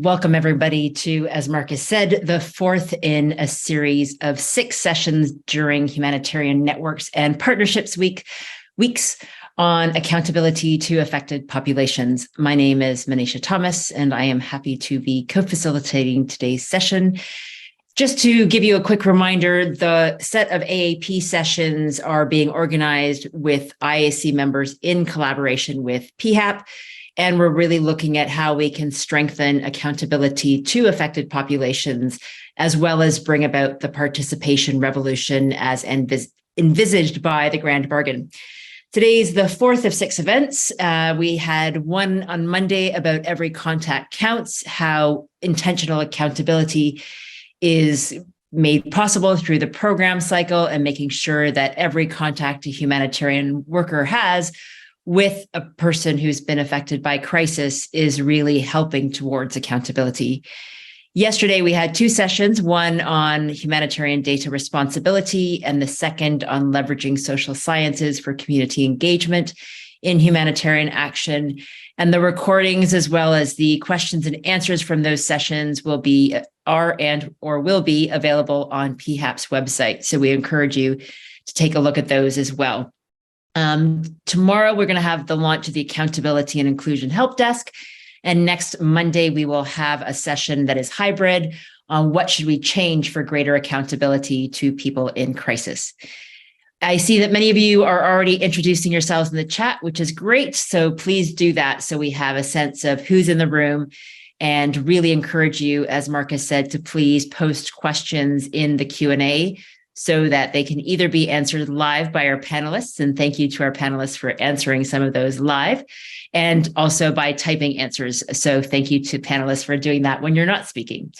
Welcome, everybody, to, as Marcus said, the fourth in a series of 6 sessions during Humanitarian Networks and Partnerships weeks on accountability to affected populations. My name is Manisha Thomas, and I am happy to be co-facilitating today's session. Just to give you a quick reminder, the set of AAP sessions are being organized with IAC members in collaboration with PHAP. And we're really looking at how we can strengthen accountability to affected populations, as well as bring about the participation revolution as envisaged by the Grand Bargain. Today's the fourth of 6 events. We had one on Monday about every contact counts, how intentional accountability is made possible through the program cycle and making sure that every contact a humanitarian worker has with a person who's been affected by crisis is really helping towards accountability. Yesterday, we had 2 sessions, one on humanitarian data responsibility and the second on leveraging social sciences for community engagement in humanitarian action. And the recordings, as well as the questions and answers from those sessions will be available on PHAP's website. So we encourage you to take a look at those as well. Tomorrow, we're going to have the launch of the Accountability and Inclusion Help Desk. And next Monday, we will have a session that is hybrid on what should we change for greater accountability to people in crisis. I see that many of you are already introducing yourselves in the chat, which is great. So please do that so we have a sense of who's in the room, and really encourage you, as Marcus said, to please post questions in the Q&A so that they can either be answered live by our panelists, and thank you to our panelists for answering some of those live, and also by typing answers. So thank you to panelists for doing that when you're not speaking.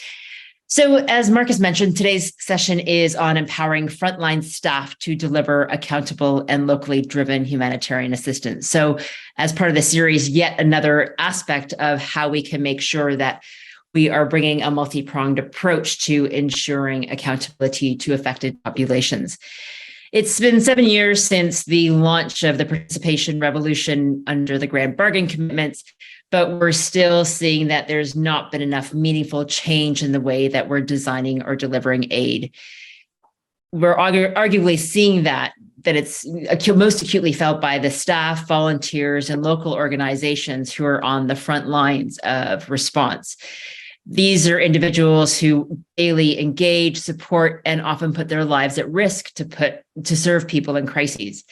So as Marcus mentioned, today's session is on empowering frontline staff to deliver accountable and locally driven humanitarian assistance. So as part of the series, yet another aspect of how we can make sure that we are bringing a multi-pronged approach to ensuring accountability to affected populations. It's been 7 years since the launch of the participation revolution under the Grand Bargain commitments, but we're still seeing that there's not been enough meaningful change in the way that we're designing or delivering aid. We're arguably seeing that it's most acutely felt by the staff, volunteers, and local organizations who are on the front lines of response. These are individuals who daily engage, support, and often put their lives at risk to serve people in crises.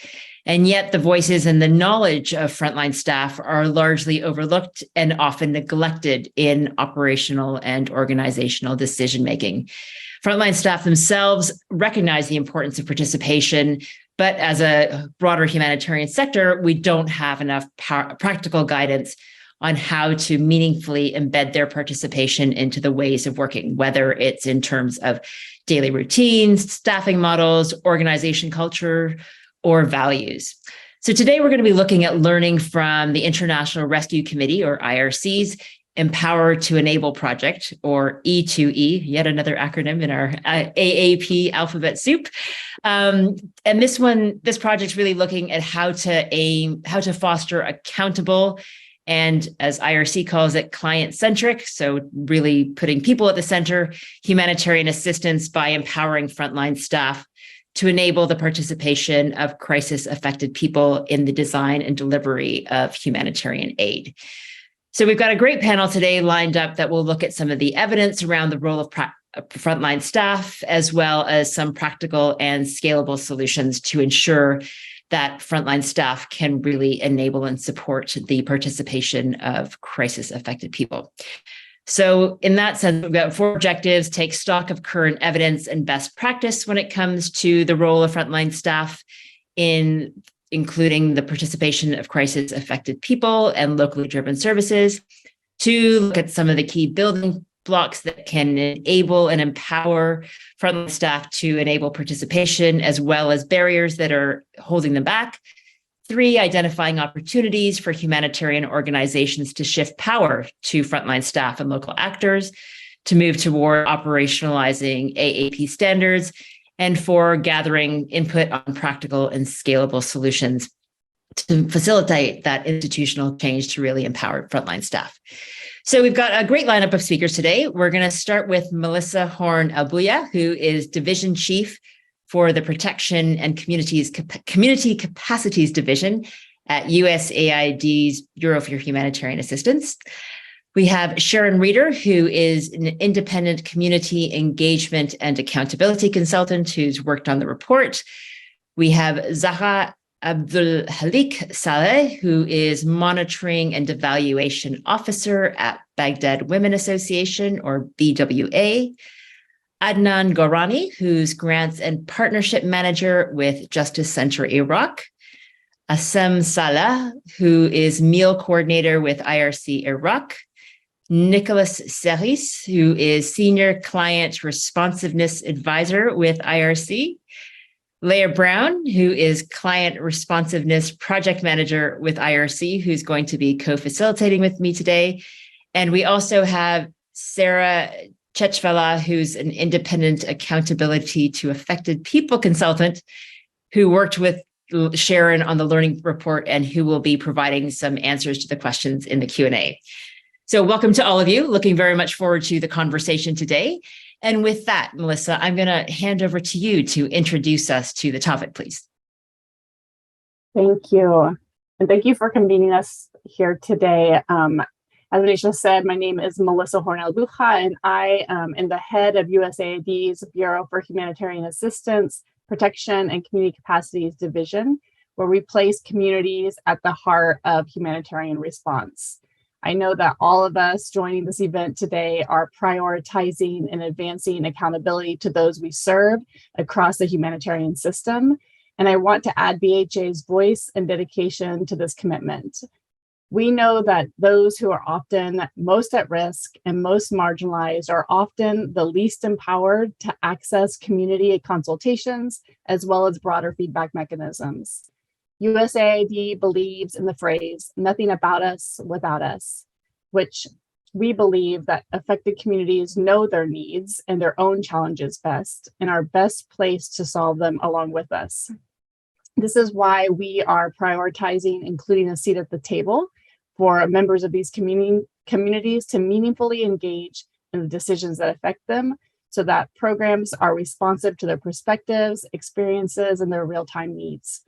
And yet the voices and the knowledge of frontline staff are largely overlooked and often neglected in operational and organizational decision-making. Frontline staff themselves recognize the importance of participation, but as a broader humanitarian sector, we don't have enough practical guidance on how to meaningfully embed their participation into the ways of working, whether it's in terms of daily routines, staffing models, organization culture, or values. So today we're going to be looking at learning from the International Rescue Committee, or IRC's, Empower to Enable project, or E2E, yet another acronym in our AAP alphabet soup. And this project is really looking at how to foster accountable and, as IRC calls it, client-centric, so really putting people at the center, humanitarian assistance by empowering frontline staff to enable the participation of crisis-affected people in the design and delivery of humanitarian aid. So we've got a great panel today lined up that will look at some of the evidence around the role of frontline staff, as well as some practical and scalable solutions to ensure that frontline staff can really enable and support the participation of crisis-affected people. So in that sense, we've got 4 objectives: take stock of current evidence and best practice when it comes to the role of frontline staff, including the participation of crisis-affected people and locally driven services. 2, look at some of the key building blocks that can enable and empower frontline staff to enable participation, as well as barriers that are holding them back. 3, identifying opportunities for humanitarian organizations to shift power to frontline staff and local actors to move toward operationalizing AAP standards. And 4, gathering input on practical and scalable solutions. to facilitate that institutional change to really empower frontline staff. So we've got a great lineup of speakers today. We're going to start with Melissa Horn-Albuya, who is Division Chief for the Protection and Community Capacities Division at USAID's Bureau for Humanitarian Assistance. We have Sharon Reeder, who is an independent community engagement and accountability consultant who's worked on the report. We have Zahra Abdul Halik Saleh, who is monitoring and evaluation officer at Baghdad Women Association, or BWA. Adnan Gorani, who's grants and partnership manager with Justice Center Iraq. Assem Salah, who is meal coordinator with IRC Iraq. Nicholas Seris, who is senior client responsiveness advisor with IRC. Leah Brown, who is client responsiveness project manager with IRC, who's going to be co-facilitating with me today. And we also have Sarah Chechvala, who's an independent accountability to affected people consultant who worked with Sharon on the learning report and who will be providing some answers to the questions in the Q&A. So welcome to all of you. Looking very much forward to the conversation today. And with that, Melissa, I'm going to hand over to you to introduce us to the topic, please. Thank you. And thank you for convening us here today. As Anisha said, my name is Melissa Horn-Albuya, and I am the head of USAID's Bureau for Humanitarian Assistance, Protection, and Community Capacities Division, where we place communities at the heart of humanitarian response. I know that all of us joining this event today are prioritizing and advancing accountability to those we serve across the humanitarian system, and I want to add BHA's voice and dedication to this commitment. We know that those who are often most at risk and most marginalized are often the least empowered to access community consultations as well as broader feedback mechanisms. USAID believes in the phrase, "nothing about us without us," which we believe that affected communities know their needs and their own challenges best and are best placed to solve them along with us. This is why we are prioritizing including a seat at the table for members of these communities to meaningfully engage in the decisions that affect them so that programs are responsive to their perspectives, experiences, and their real-time needs.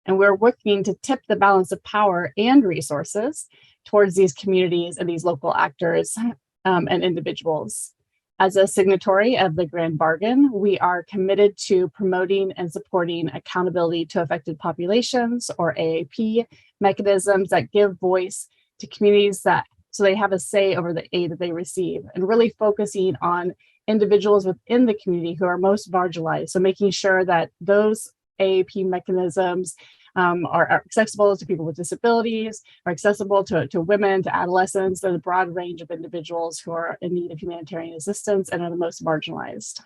And we're working to tip the balance of power and resources towards these communities and these local actors and individuals. As a signatory of the Grand Bargain, we are committed to promoting and supporting accountability to affected populations, or AAP, mechanisms that give voice to communities so they have a say over the aid that they receive, and really focusing on individuals within the community who are most marginalized. So making sure that those AAP mechanisms are accessible to people with disabilities, are accessible to women, to adolescents, and a broad range of individuals who are in need of humanitarian assistance and are the most marginalized.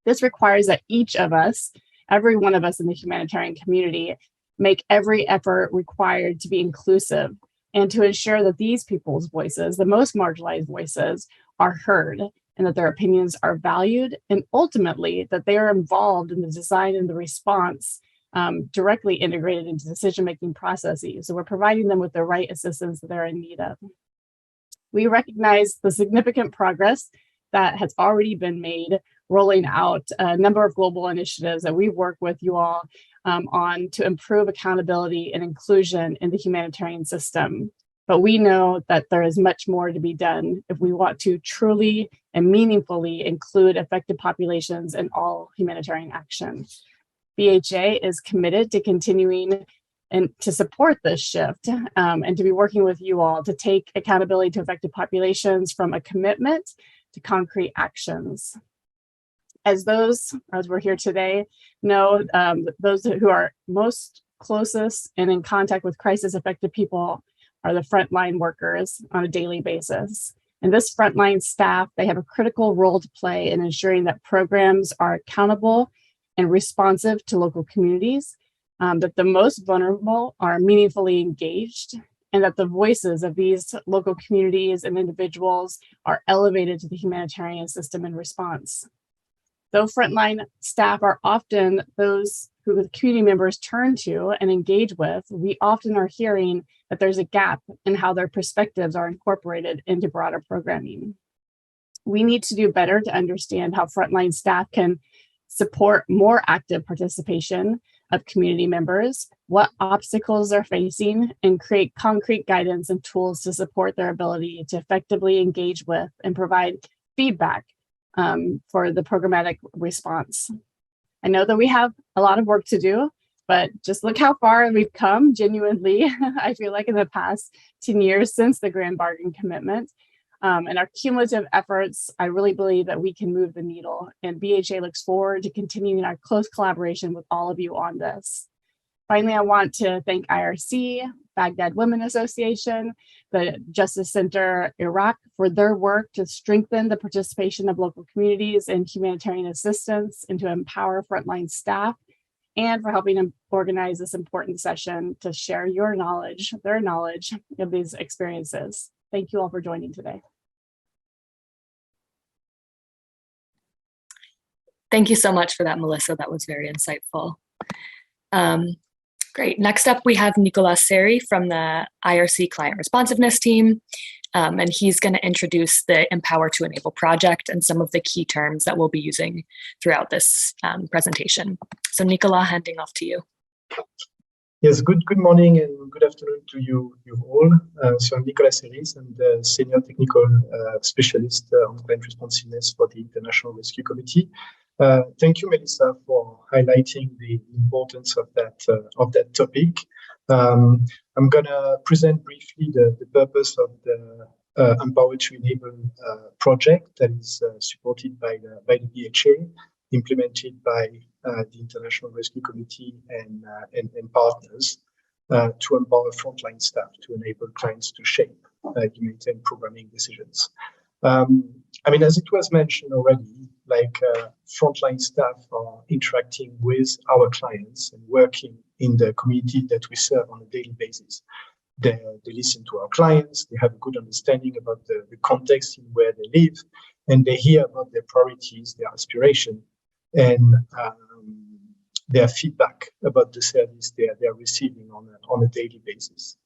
This requires that each of us, every one of us in the humanitarian community, make every effort required to be inclusive and to ensure that these people's voices, the most marginalized voices, are heard and that their opinions are valued, and ultimately that they are involved in the design and the response directly integrated into decision-making processes. So we're providing them with the right assistance that they're in need of. We recognize the significant progress that has already been made rolling out a number of global initiatives that we work with you all on to improve accountability and inclusion in the humanitarian system. But we know that there is much more to be done if we want to truly and meaningfully include affected populations in all humanitarian action. BHA is committed to continuing and to support this shift and to be working with you all to take accountability to affected populations from a commitment to concrete actions. As we're here today, know those who are most closest and in contact with crisis affected people are the frontline workers on a daily basis. And this frontline staff, they have a critical role to play in ensuring that programs are accountable and responsive to local communities, that the most vulnerable are meaningfully engaged, and that the voices of these local communities and individuals are elevated to the humanitarian system in response. Though frontline staff are often those who the community members turn to and engage with, we often are hearing that there's a gap in how their perspectives are incorporated into broader programming. We need to do better to understand how frontline staff can support more active participation of community members, what obstacles they're facing, and create concrete guidance and tools to support their ability to effectively engage with and provide feedback for the programmatic response. I know that we have a lot of work to do, but just look how far we've come, genuinely. I feel like in the past 10 years since the Grand Bargain Commitment, and our cumulative efforts, I really believe that we can move the needle, and BHA looks forward to continuing our close collaboration with all of you on this. Finally, I want to thank IRC, Baghdad Women Association, the Justice Center Iraq for their work to strengthen the participation of local communities in humanitarian assistance and to empower frontline staff, and for helping them organize this important session to share your knowledge, their knowledge of these experiences. Thank you all for joining today. Thank you so much for that, Melissa. That was very insightful. Great. Next up, we have Nicolas Seri from the IRC Client Responsiveness Team, and he's going to introduce the Empower to Enable project and some of the key terms that we'll be using throughout this presentation. So Nicolas, handing off to you. Yes, good morning and good afternoon to you all. So I'm Nicolas Seri, I'm the Senior Technical Specialist on Client Responsiveness for the International Rescue Committee. Thank you, Melissa, for highlighting the importance of that topic. I'm going to present briefly the purpose of the Empower to Enable project that is supported by the BHA, implemented by the International Rescue Committee and partners to empower frontline staff to enable clients to shape humanitarian programming decisions. I mean, as it was mentioned already, frontline staff are interacting with our clients and working in the community that we serve on a daily basis. They listen to our clients, they have a good understanding about the context in where they live, and they hear about their priorities, their aspiration, and their feedback about the service they are receiving on a daily basis.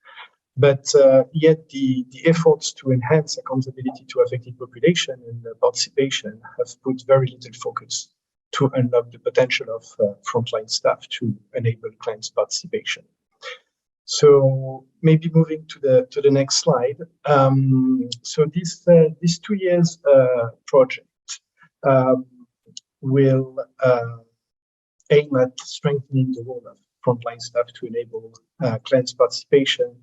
But yet the efforts to enhance accountability to affected population and participation have put very little focus to unlock the potential of frontline staff to enable clients' participation. So maybe moving to the next slide. So this 2 years project will aim at strengthening the role of frontline staff to enable clients' participation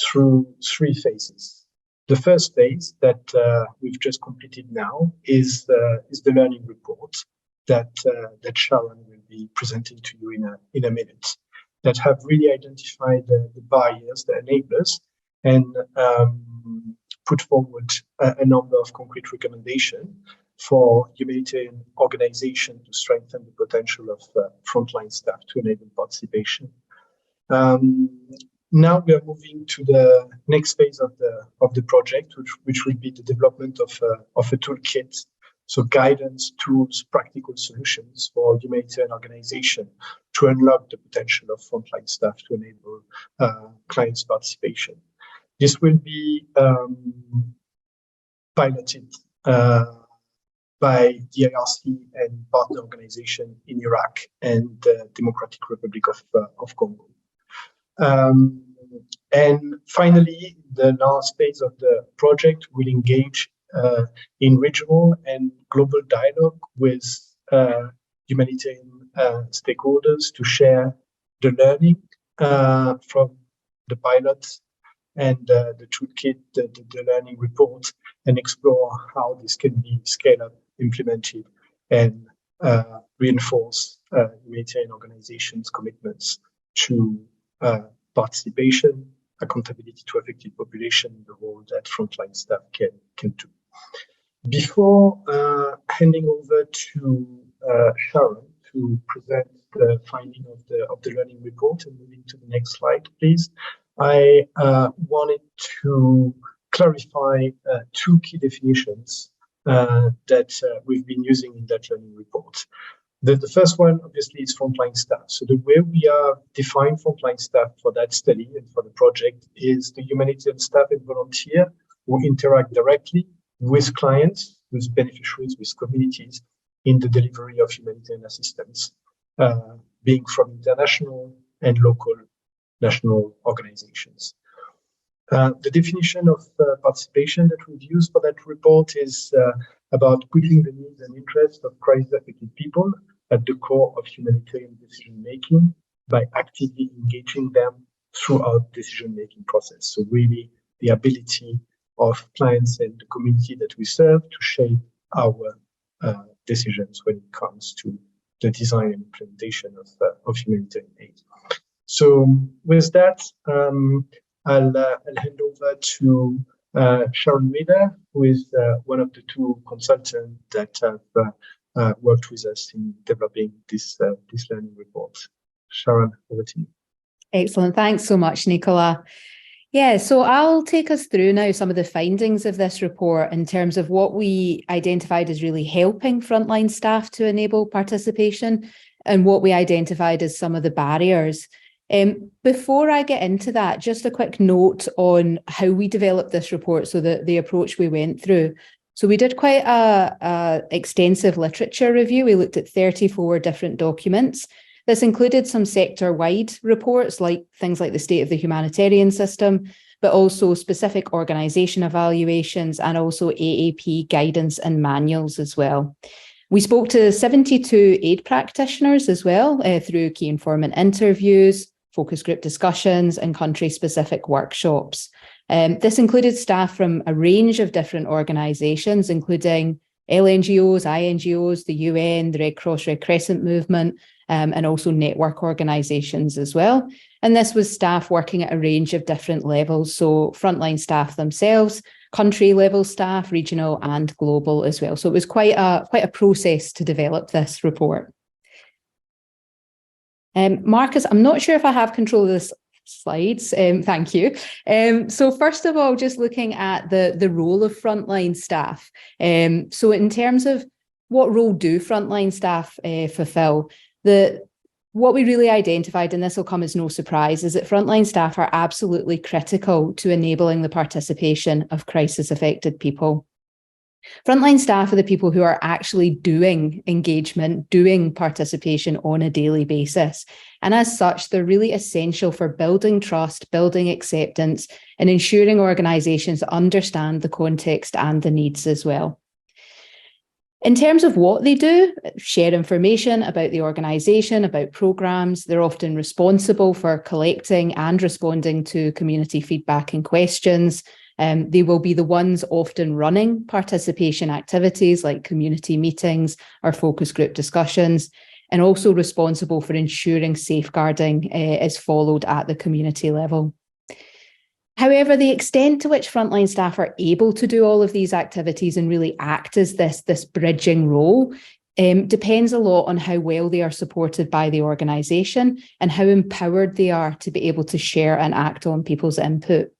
through 3 phases. The first phase that we've just completed now is the learning report that Sharon will be presenting to you in a minute, that have really identified the barriers, the enablers, and put forward a number of concrete recommendations for humanitarian organizations to strengthen the potential of frontline staff to enable participation. Now we are moving to the next phase of the project, which will be the development of a toolkit, so guidance, tools, practical solutions for humanitarian organization to unlock the potential of frontline staff to enable clients' participation. This will be piloted by the IRC and partner organization in Iraq and the Democratic Republic of Congo. And finally, the last phase of the project will engage in regional and global dialogue with humanitarian stakeholders to share the learning from the pilots and the toolkit, the learning report, and explore how this can be scaled up, implemented, and reinforce humanitarian organizations' commitments to participation, accountability to affected population, the role that frontline staff can do. Before handing over to Sharon to present the finding of the learning report and moving to the next slide, please, I wanted to clarify 2 key definitions that we've been using in that learning report. The first one, obviously, is frontline staff. So the way we are defined frontline staff for that study and for the project is the humanitarian staff and volunteer who interact directly with clients, with beneficiaries, with communities in the delivery of humanitarian assistance, being from international and local national organizations. The definition of participation that we've used for that report is about putting the needs and interests of crisis-affected people at the core of humanitarian decision-making by actively engaging them throughout the decision-making process. So really the ability of clients and the community that we serve to shape our decisions when it comes to the design and implementation of humanitarian aid. So with that, I'll hand over to Sharon Miller, who is one of the two consultants that have worked with us in developing this learning report. Sharon, over to you. Excellent. Thanks so much, Nicola. Yeah, so I'll take us through now some of the findings of this report in terms of what we identified as really helping frontline staff to enable participation and what we identified as some of the barriers. Before I get into that, just a quick note on how we developed this report, so the approach we went through. So we did quite a extensive literature review. We looked at 34 different documents. This included some sector-wide reports, like things like the state of the humanitarian system, but also specific organisation evaluations and also AAP guidance and manuals as well. We spoke to 72 aid practitioners as well through key informant interviews, focus group discussions and country-specific workshops. This included staff from a range of different organisations, including LNGOs, INGOs, the UN, the Red Cross, Red Crescent movement, and also network organisations as well. And this was staff working at a range of different levels, so frontline staff themselves, country level staff, regional and global as well. So it was quite a process to develop this report. Marcus, I'm not sure if I have control of this slides. Thank you. So first of all, just looking at the role of frontline staff. So in terms of what role do frontline staff fulfill, what we really identified, and this will come as no surprise, is that frontline staff are absolutely critical to enabling the participation of crisis-affected people. Frontline staff are the people who are actually doing engagement, doing participation on a daily basis. And as such, they're really essential for building trust, building acceptance, and ensuring organisations understand the context and the needs as well. In terms of what they do, share information about the organisation, about programmes. They're often responsible for collecting and responding to community feedback and questions. They will be the ones often running participation activities like community meetings or focus group discussions, and also responsible for ensuring safeguarding is followed at the community level. However, the extent to which frontline staff are able to do all of these activities and really act as this bridging role depends a lot on how well they are supported by the organisation and how empowered they are to be able to share and act on people's input.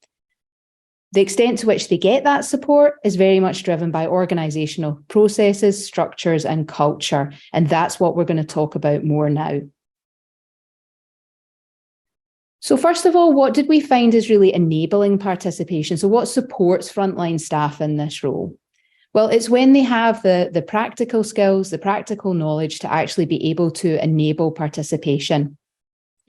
The extent to which they get that support is very much driven by organisational processes, structures and culture, and that's what we're going to talk about more now. So first of all, what did we find is really enabling participation? So what supports frontline staff in this role? Well, it's when they have the practical skills, the practical knowledge to actually be able to enable participation.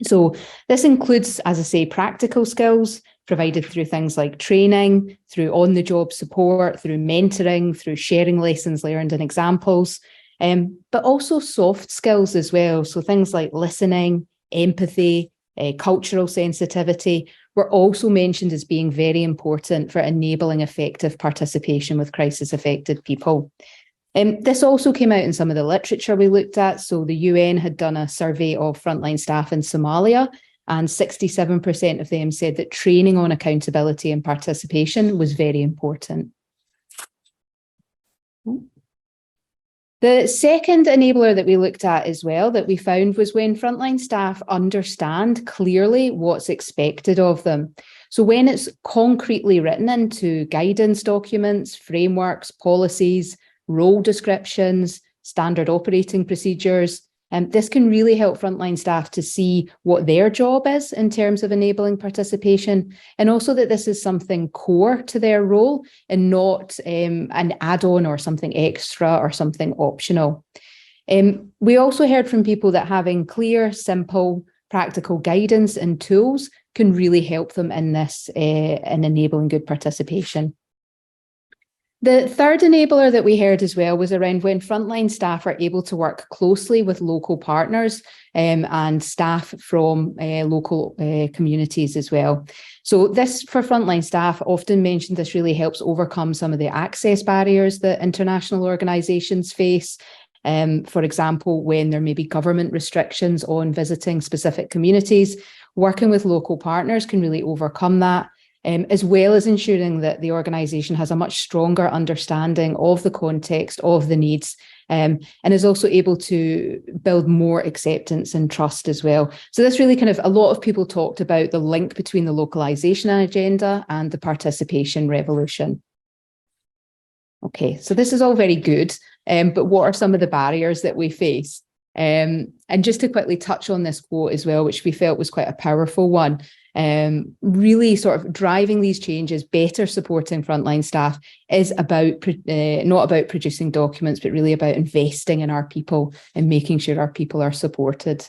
So this includes, as I say, practical skills provided through things like training, through on-the-job support, through mentoring, through sharing lessons learned and examples, but also soft skills as well. So things like listening, empathy, cultural sensitivity were also mentioned as being very important for enabling effective participation with crisis-affected people. This also came out in some of the literature we looked at. So the UN had done a survey of frontline staff in Somalia, and 67% of them said that training on accountability and participation was very important. The second enabler that we looked at as well that we found was when frontline staff understand clearly what's expected of them. So when it's concretely written into guidance documents, frameworks, policies, role descriptions, standard operating procedures, this can really help frontline staff to see what their job is in terms of enabling participation, and also that this is something core to their role and not an add-on or something extra or something optional. We also heard from people that having clear, simple, practical guidance and tools can really help them in this, in enabling good participation. The third enabler that we heard as well was around when frontline staff are able to work closely with local partners and staff from local communities as well. So this, for frontline staff, often mentioned this really helps overcome some of the access barriers that international organisations face. For example, when there may be government restrictions on visiting specific communities, working with local partners can really overcome that. As well as ensuring that the organisation has a much stronger understanding of the context, of the needs, and is also able to build more acceptance and trust as well. So this really kind of, a lot of people talked about the link between the localisation agenda and the participation revolution. Okay, so this is all very good, but what are some of the barriers that we face? And just to quickly touch on this quote as well, which we felt was quite a powerful one, really sort of driving these changes, better supporting frontline staff is about not about producing documents, but really about investing in our people and making sure our people are supported.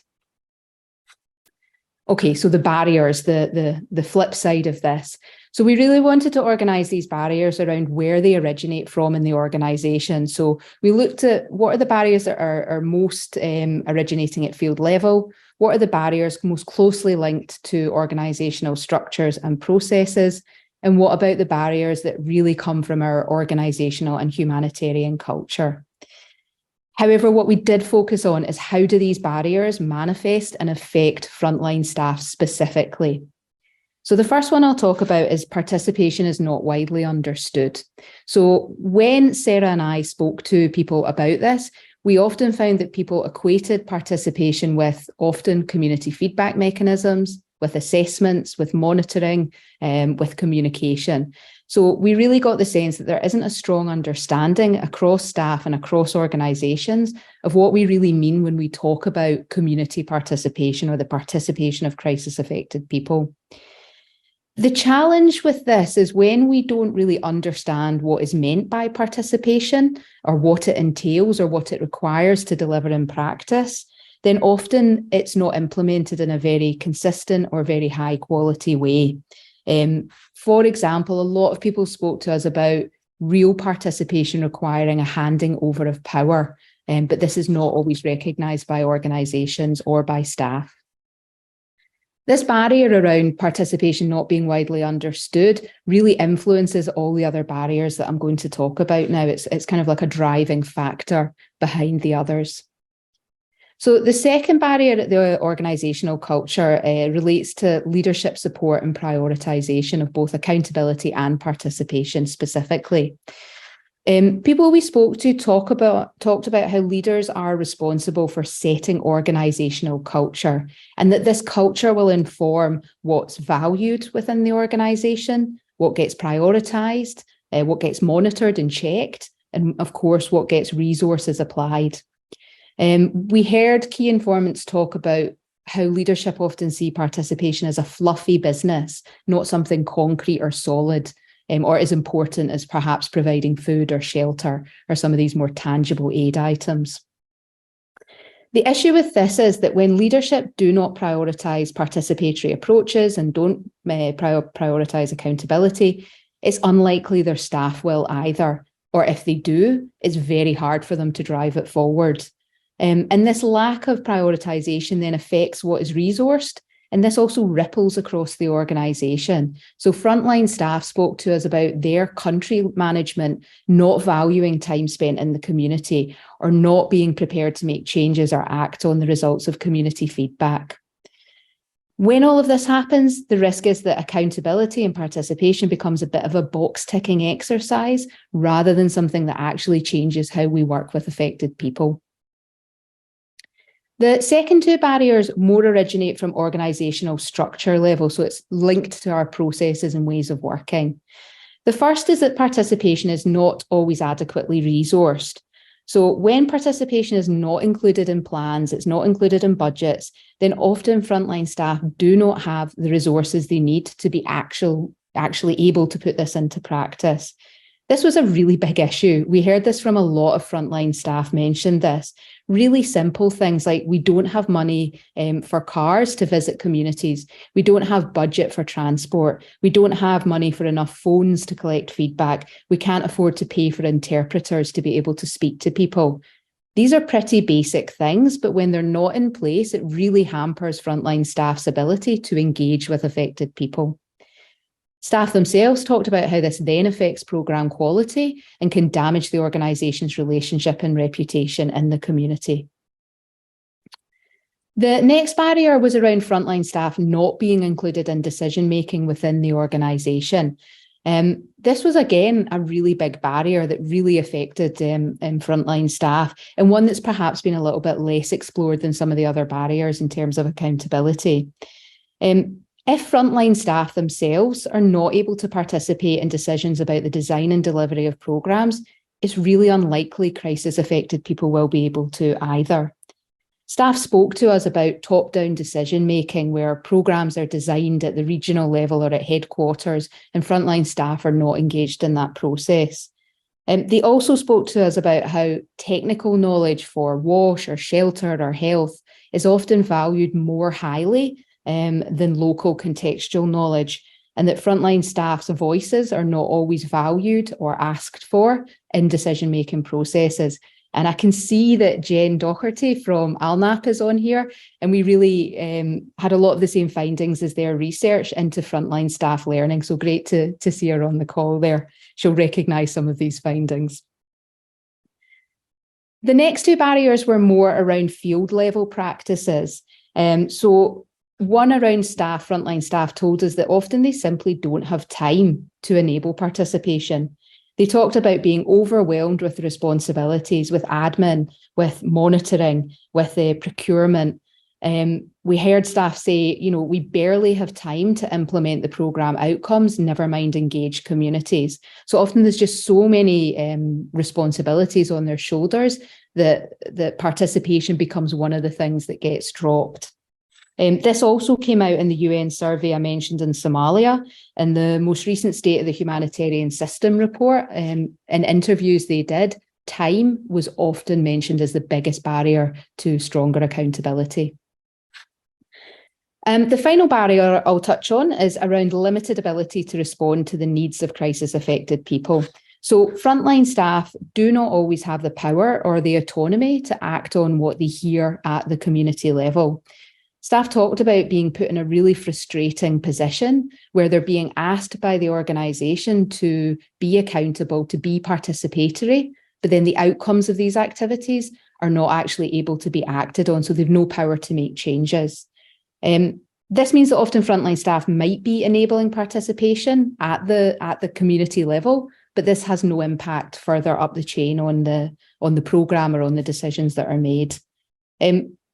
Okay, so the barriers, the flip side of this. So we really wanted to organise these barriers around where they originate from in the organisation. So we looked at what are the barriers that are most originating at field level, what are the barriers most closely linked to organisational structures and processes, and what about the barriers that really come from our organisational and humanitarian culture. However, what we did focus on is how do these barriers manifest and affect frontline staff specifically. So the first one I'll talk about is participation is not widely understood. So when Sarah and I spoke to people about this, we often found that people equated participation with often community feedback mechanisms, with assessments, with monitoring, with communication. So we really got the sense that there isn't a strong understanding across staff and across organisations of what we really mean when we talk about community participation or the participation of crisis-affected people. The challenge with this is when we don't really understand what is meant by participation or what it entails or what it requires to deliver in practice, then often it's not implemented in a very consistent or very high quality way. For example, a lot of people spoke to us about real participation requiring a handing over of power, but this is not always recognised by organisations or by staff. This barrier around participation not being widely understood really influences all the other barriers that I'm going to talk about now. It's kind of like a driving factor behind the others. So the second barrier at the organisational culture relates to leadership support and prioritisation of both accountability and participation specifically. People we spoke to talked about how leaders are responsible for setting organisational culture, and that this culture will inform what's valued within the organisation, what gets prioritised, what gets monitored and checked, and of course, what gets resources applied. We heard key informants talk about how leadership often see participation as a fluffy business, not something concrete or solid, or as important as perhaps providing food or shelter or some of these more tangible aid items. The issue with this is that when leadership do not prioritise participatory approaches and don't prioritise accountability, it's unlikely their staff will either, or if they do, it's very hard for them to drive it forward. And this lack of prioritisation then affects what is resourced, and this also ripples across the organisation. So frontline staff spoke to us about their country management not valuing time spent in the community or not being prepared to make changes or act on the results of community feedback. When all of this happens, the risk is that accountability and participation becomes a bit of a box-ticking exercise rather than something that actually changes how we work with affected people. The second two barriers more originate from organisational structure level, so it's linked to our processes and ways of working. The first is that participation is not always adequately resourced. So when participation is not included in plans, it's not included in budgets, then often frontline staff do not have the resources they need to be actually able to put this into practice. This was a really big issue. We heard this from a lot of frontline staff mention this. Really simple things like we don't have money for cars to visit communities. We don't have budget for transport. We don't have money for enough phones to collect feedback. We can't afford to pay for interpreters to be able to speak to people. These are pretty basic things, but when they're not in place, it really hampers frontline staff's ability to engage with affected people. Staff themselves talked about how this then affects programme quality and can damage the organisation's relationship and reputation in the community. The next barrier was around frontline staff not being included in decision-making within the organisation. This was, again, a really big barrier that really affected frontline staff, and one that's perhaps been a little bit less explored than some of the other barriers in terms of accountability. If frontline staff themselves are not able to participate in decisions about the design and delivery of programmes, it's really unlikely crisis-affected people will be able to either. Staff spoke to us about top-down decision-making, where programmes are designed at the regional level or at headquarters, and frontline staff are not engaged in that process. They also spoke to us about how technical knowledge for WASH or shelter or health is often valued more highly than local contextual knowledge, and that frontline staff's voices are not always valued or asked for in decision-making processes. And I can see that Jen Doherty from ALNAP is on here, and we really had a lot of the same findings as their research into frontline staff learning. So great to see her on the call there. She'll recognise some of these findings. The next two barriers were more around field level practices. So one around staff, frontline staff told us that often they simply don't have time to enable participation. They talked about being overwhelmed with responsibilities, with admin, with monitoring, with procurement. We heard staff say, we barely have time to implement the programme outcomes, never mind engage communities. So often there's just so many responsibilities on their shoulders that participation becomes one of the things that gets dropped. This also came out in the UN survey I mentioned in Somalia, and the most recent State of the Humanitarian System report. In interviews they did, time was often mentioned as the biggest barrier to stronger accountability. The final barrier I'll touch on is around limited ability to respond to the needs of crisis-affected people. So frontline staff do not always have the power or the autonomy to act on what they hear at the community level. Staff talked about being put in a really frustrating position where they're being asked by the organisation to be accountable, to be participatory, but then the outcomes of these activities are not actually able to be acted on, so they've no power to make changes. This means that often frontline staff might be enabling participation at the community level, but this has no impact further up the chain on the programme or on the decisions that are made.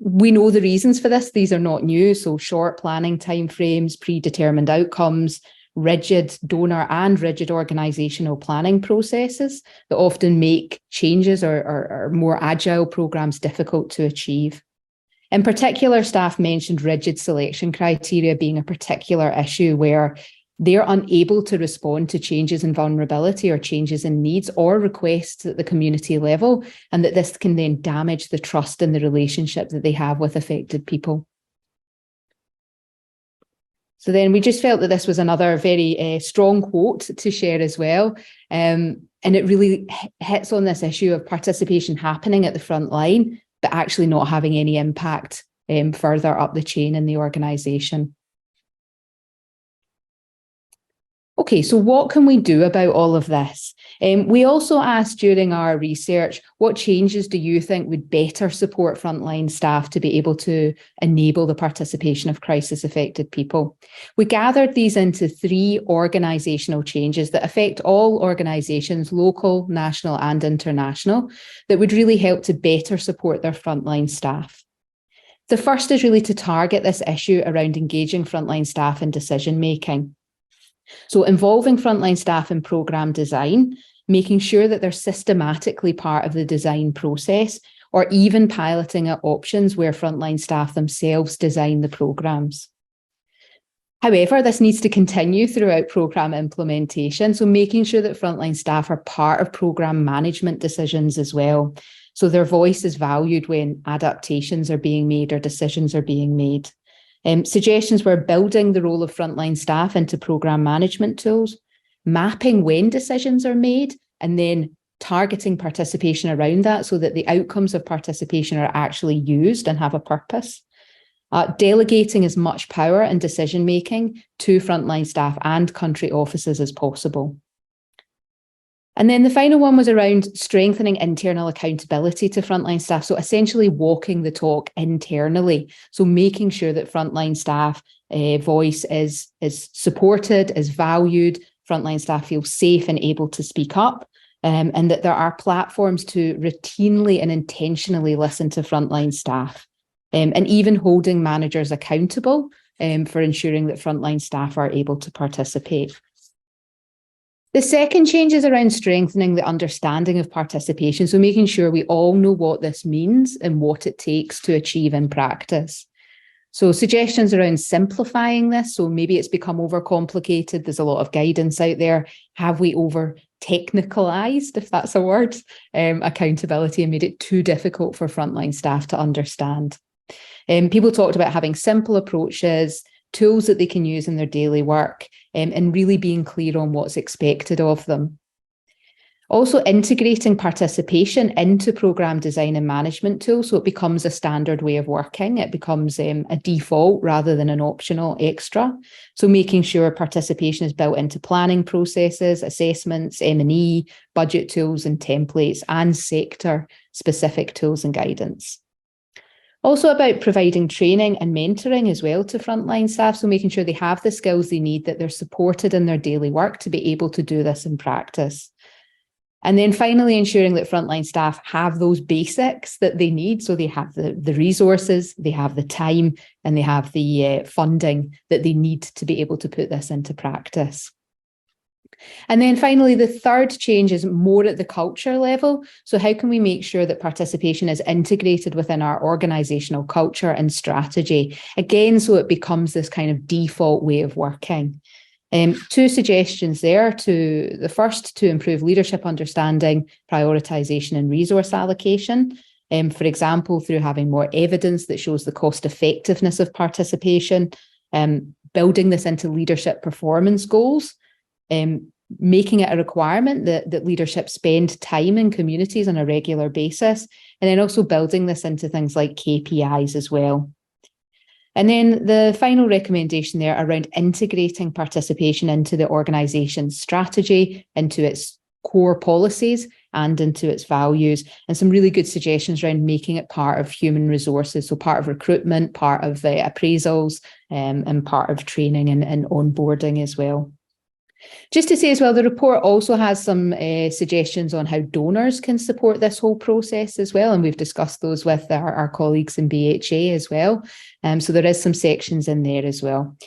We know the reasons for this. These are not new. So short planning timeframes, predetermined outcomes, rigid donor and rigid organisational planning processes that often make changes or more agile programmes difficult to achieve. In particular, staff mentioned rigid selection criteria being a particular issue where they're unable to respond to changes in vulnerability or changes in needs or requests at the community level, and that this can then damage the trust in the relationship that they have with affected people. So then we just felt that this was another very strong quote to share as well. And it really hits on this issue of participation happening at the front line, but actually not having any impact further up the chain in the organisation. Okay, so what can we do about all of this? We also asked during our research, what changes do you think would better support frontline staff to be able to enable the participation of crisis-affected people? We gathered these into 3 organisational changes that affect all organisations, local, national and international, that would really help to better support their frontline staff. The first is really to target this issue around engaging frontline staff in decision making. So involving frontline staff in programme design, making sure that they're systematically part of the design process, or even piloting at options where frontline staff themselves design the programmes. However, this needs to continue throughout programme implementation, so making sure that frontline staff are part of programme management decisions as well. So their voice is valued when adaptations are being made or decisions are being made. Suggestions were building the role of frontline staff into programme management tools, mapping when decisions are made, and then targeting participation around that so that the outcomes of participation are actually used and have a purpose. Delegating as much power and decision making to frontline staff and country offices as possible. And then the final one was around strengthening internal accountability to frontline staff. So essentially walking the talk internally. So making sure that frontline staff voice is supported, is valued, frontline staff feel safe and able to speak up, and that there are platforms to routinely and intentionally listen to frontline staff, and even holding managers accountable for ensuring that frontline staff are able to participate. The second change is around strengthening the understanding of participation. So making sure we all know what this means and what it takes to achieve in practice. So suggestions around simplifying this. So maybe it's become overcomplicated. There's a lot of guidance out there. Have we over technicalized, if that's a word, accountability and made it too difficult for frontline staff to understand? People talked about having simple approaches, tools that they can use in their daily work, and really being clear on what's expected of them. Also integrating participation into programme design and management tools so it becomes a standard way of working. It becomes a default rather than an optional extra. So making sure participation is built into planning processes, assessments, M&E, budget tools and templates, and sector-specific tools and guidance. Also about providing training and mentoring as well to frontline staff, so making sure they have the skills they need, that they're supported in their daily work to be able to do this in practice. And then finally, ensuring that frontline staff have those basics that they need. So they have the resources, they have the time, and they have the funding that they need to be able to put this into practice. And then finally, the third change is more at the culture level. So how can we make sure that participation is integrated within our organisational culture and strategy? Again, so it becomes this kind of default way of working. Two suggestions there. The first, to improve leadership understanding, prioritisation and resource allocation. For example, through having more evidence that shows the cost effectiveness of participation, building this into leadership performance goals, making it a requirement that leadership spend time in communities on a regular basis, and then also building this into things like KPIs as well. And then the final recommendation there around integrating participation into the organisation's strategy, into its core policies and into its values, and some really good suggestions around making it part of human resources, so part of recruitment, part of appraisals, and part of training and onboarding as well. Just to say as well, the report also has some suggestions on how donors can support this whole process as well, and we've discussed those with our colleagues in BHA as well. So there is some sections in there as well.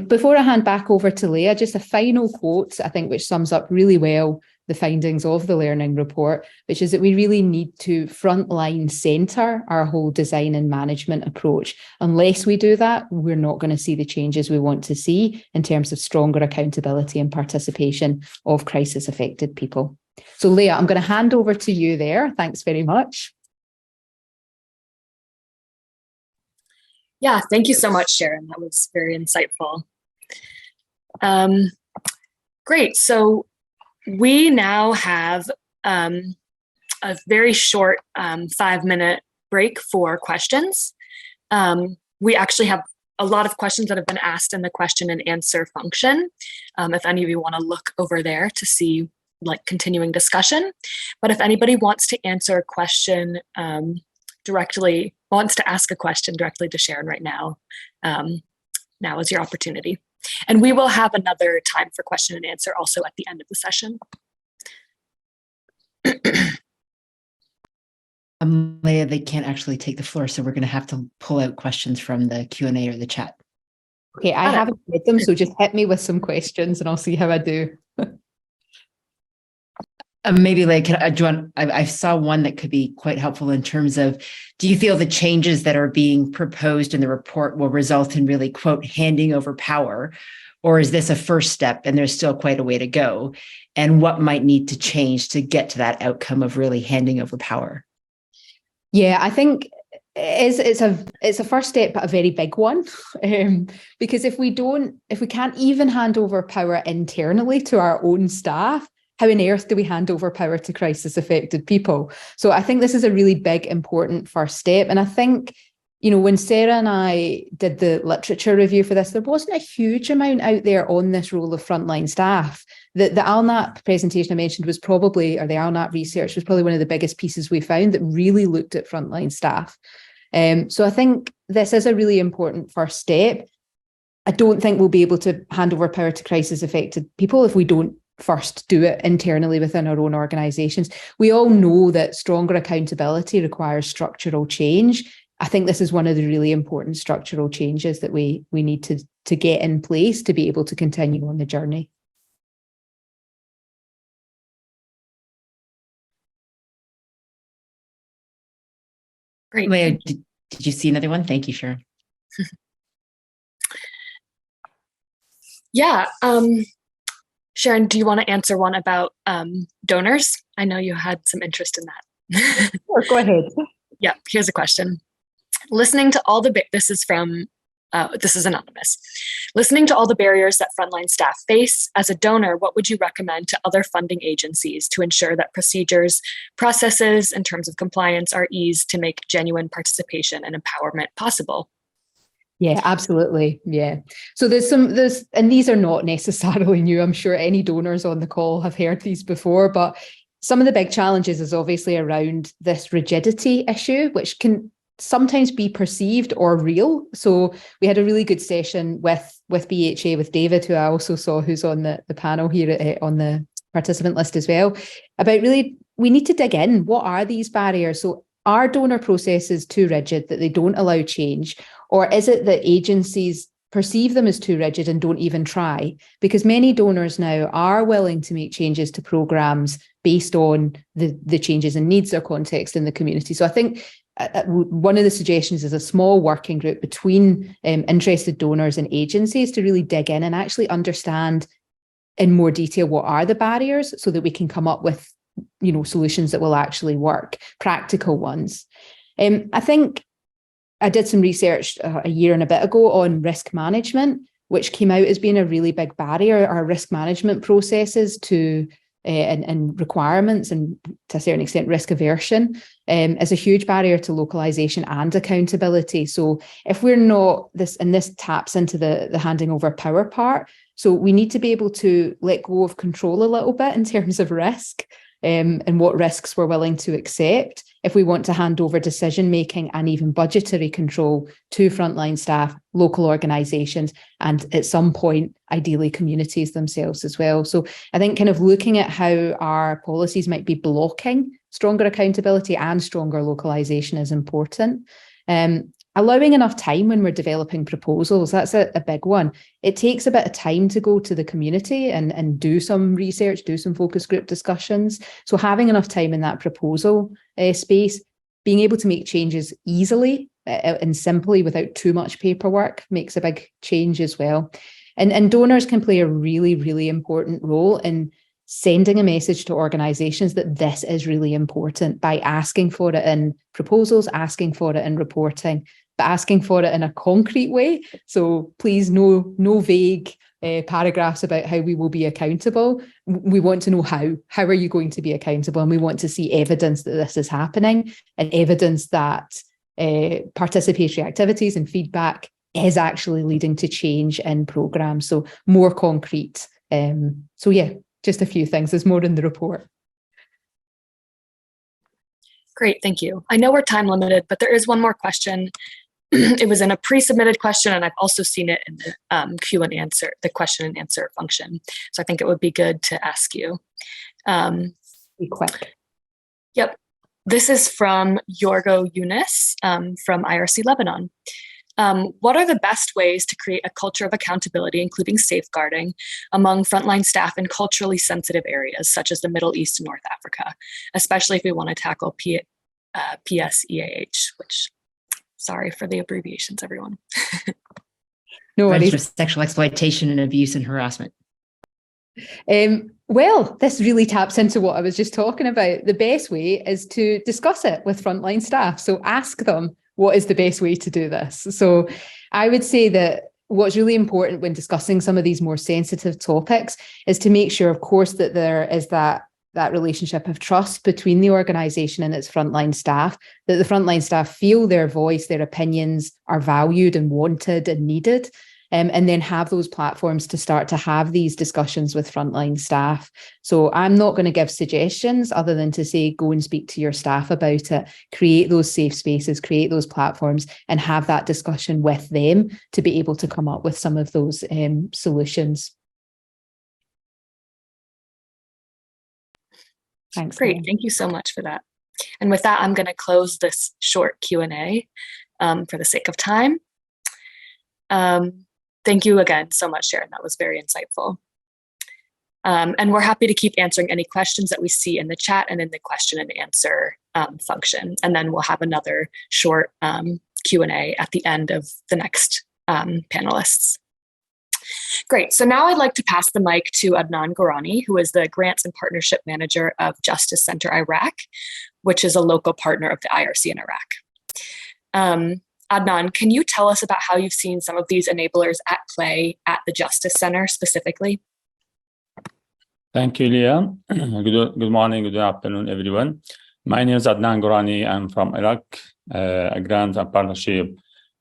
Before I hand back over to Leah, just a final quote, I think, which sums up really well the findings of the learning report, which is that we really need to frontline centre our whole design and management approach. Unless we do that, we're not going to see the changes we want to see in terms of stronger accountability and participation of crisis affected people. So Leah, I'm going to hand over to you there. Thanks very much. Yeah, thank you so much, Sharon. That was very insightful. Great. So we now have a very short 5-minute break for questions. We actually have a lot of questions that have been asked in the question and answer function. If any of you want to look over there to see like continuing discussion. But if anybody wants to answer a question directly, wants to ask a question directly to Sharon right now, now is your opportunity. And we will have another time for question and answer also at the end of the session. Leah, they can't actually take the floor, so we're going to have to pull out questions from the Q&A or the chat. Okay, I haven't read them, so just hit me with some questions and I'll see how I do. Maybe like, I saw one that could be quite helpful in terms of, do you feel the changes that are being proposed in the report will result in really, quote, handing over power? Or is this a first step and there's still quite a way to go? And what might need to change to get to that outcome of really handing over power? Yeah, I think it's a first step, but a very big one. Because if we can't even hand over power internally to our own staff, how on earth do we hand over power to crisis affected people? So I think this is a really big, important first step. And I think, when Sarah and I did the literature review for this, there wasn't a huge amount out there on this role of frontline staff. The ALNAP presentation I mentioned was probably, or the ALNAP research was probably one of the biggest pieces we found that really looked at frontline staff. So I think this is a really important first step. I don't think we'll be able to hand over power to crisis affected people if we don't first do it internally within our own organisations. We all know that stronger accountability requires structural change. I think this is one of the really important structural changes that we need to get in place to be able to continue on the journey. Great. Leah, did you see another one? Thank you, Sharon. Yeah. Sharon, do you want to answer one about donors? I know you had some interest in that. Sure, go ahead. Yeah, here's a question. Listening to all the, this is anonymous. Listening to all the barriers that frontline staff face, as a donor, what would you recommend to other funding agencies to ensure that procedures, processes, in terms of compliance are eased to make genuine participation and empowerment possible? Yeah, absolutely. Yeah. So and these are not necessarily new. I'm sure any donors on the call have heard these before, but some of the big challenges is obviously around this rigidity issue, which can sometimes be perceived or real. So we had a really good session with BHA, with David, who I also saw, who's on the panel here on the participant list as well, about really, we need to dig in. What are these barriers? So are donor processes too rigid that they don't allow change? Or is it that agencies perceive them as too rigid and don't even try? Because many donors now are willing to make changes to programs based on the changes in needs or context in the community. So I think one of the suggestions is a small working group between interested donors and agencies to really dig in and actually understand in more detail what are the barriers so that we can come up with solutions that will actually work, practical ones. I think I did some research a year and a bit ago on risk management, which came out as being a really big barrier. Our risk management processes to and requirements, and to a certain extent risk aversion, is a huge barrier to localization and accountability. So if we're not this, and this taps into the handing over power part, so we need to be able to let go of control a little bit in terms of risk. And what risks we're willing to accept if we want to hand over decision-making and even budgetary control to frontline staff, local organisations, and at some point, ideally communities themselves as well. So I think kind of looking at how our policies might be blocking stronger accountability and stronger localisation is important. Allowing enough time when we're developing proposals, that's a big one. It takes a bit of time to go to the community and do some research, do some focus group discussions. So having enough time in that proposal space, being able to make changes easily and simply without too much paperwork makes a big change as well. And donors can play a really, really important role in sending a message to organisations that this is really important by asking for it in proposals, asking for it in reporting, but asking for it in a concrete way. So please no vague paragraphs about how we will be accountable. We want to know how are you going to be accountable? And we want to see evidence that this is happening and evidence that participatory activities and feedback is actually leading to change in programs. So more concrete. So yeah, just a few things. There's more in the report. Great, thank you. I know we're time limited, but there is one more question. It was in a pre-submitted question, and I've also seen it in the Q and answer, the question and answer function. So I think it would be good to ask you. Be quick. Yep. This is from Yorgo Yunus from IRC Lebanon. What are the best ways to create a culture of accountability, including safeguarding, among frontline staff in culturally sensitive areas, such as the Middle East and North Africa, especially if we want to tackle PSEAH, which, sorry for the abbreviations, everyone. No worries. For sexual exploitation and abuse and harassment. Well, this really taps into what I was just talking about. The best way is to discuss it with frontline staff. So ask them, what is the best way to do this? So I would say that what's really important when discussing some of these more sensitive topics is to make sure, of course, that there is that relationship of trust between the organisation and its frontline staff, that the frontline staff feel their voice, their opinions are valued and wanted and needed, and then have those platforms to start to have these discussions with frontline staff. So I'm not going to give suggestions other than to say, go and speak to your staff about it, create those safe spaces, create those platforms, and have that discussion with them to be able to come up with some of those solutions. Thanks. Great. Thank you so much for that. And with that, I'm going to close this short Q&A for the sake of time. Thank you again so much, Sharon. That was very insightful. And we're happy to keep answering any questions that we see in the chat and in the question and answer function. And then we'll have another short Q&A at the end of the next panelists. Great. So now I'd like to pass the mic to Adnan Gorani, who is the Grants and Partnership Manager of Justice Center Iraq, which is a local partner of the IRC in Iraq. Adnan, can you tell us about how you've seen some of these enablers at play at the Justice Center specifically? Thank you, Leah. Good morning, good afternoon, everyone. My name is Adnan Gorani. I'm from Iraq, a grant and partnership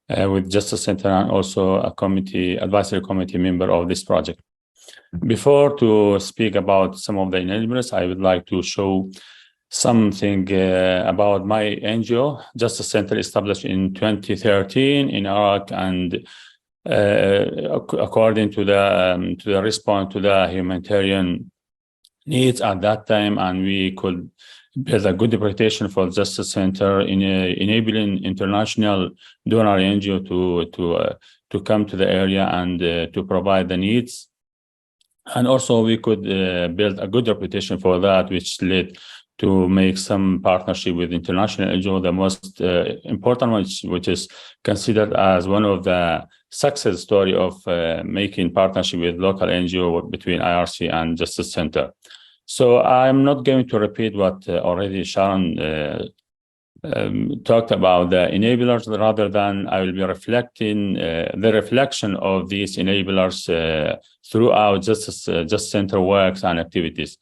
with Justice Center and also a advisory committee member of this project. Before to speak about some of the enablers, I would like to show something about my NGO. Justice Center established in 2013 in Iraq, and according to the response to the humanitarian needs at that time, and we could build a good reputation for Justice Center in enabling international donor NGO to come to the area and to provide the needs. And also we could build a good reputation for that, which led to make some partnership with international NGO, the most important one, which is considered as one of the success story of making partnership with local NGO between IRC and Justice Center. So I'm not going to repeat what already Sharon talked about the enablers, rather than I will be reflecting the reflection of these enablers throughout Justice Center works and activities.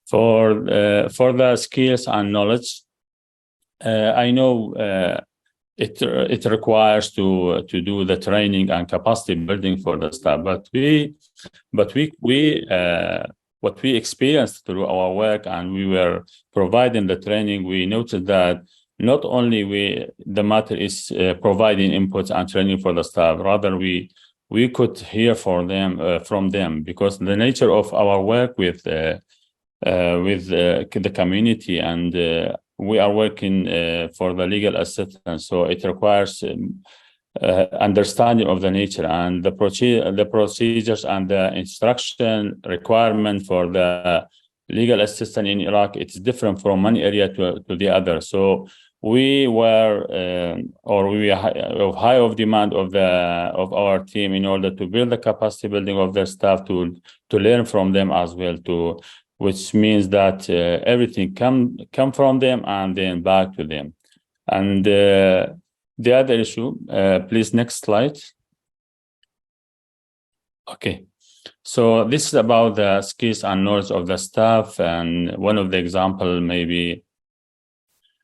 For the skills and knowledge, I know it requires to do the training and capacity building for the staff, but what we experienced through our work and we were providing the training, we noted that not only the matter is providing inputs and training for the staff, rather we could hear from them, because the nature of our work with the community, and we are working for the legal assistance, so it requires understanding of the nature and the procedures and the instruction requirement for the legal assistant in Iraq. It's different from one area to the other. So we were we have high of demand of our team in order to build the capacity building of their staff, to learn from them as well, which means that everything come from them and then back to them. And the other issue, please, next slide. Okay, so this is about the skills and knowledge of the staff, and one of the example maybe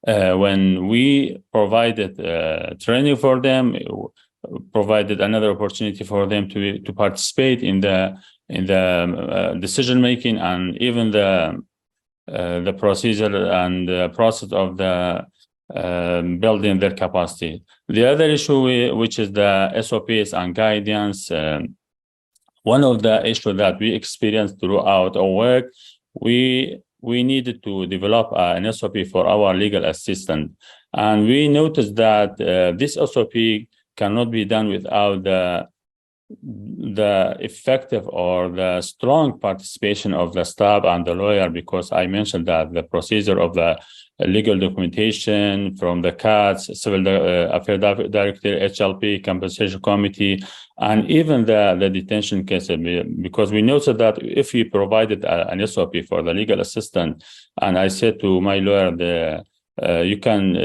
when we provided training for them, provided another opportunity for them to participate in the decision making and even the procedure and the process of the building their capacity. The other issue, which is the SOPs and guidance, one of the issues that we experienced throughout our work, we we needed to develop an SOP for our legal assistant. And we noticed that this SOP cannot be done without the effective or the strong participation of the staff and the lawyer, because I mentioned that the procedure of the legal documentation from the CATS, Civil Affairs Director, HLP, Compensation Committee, and even the detention case, because we noticed that if we provided an SOP for the legal assistant, and I said to my lawyer, you can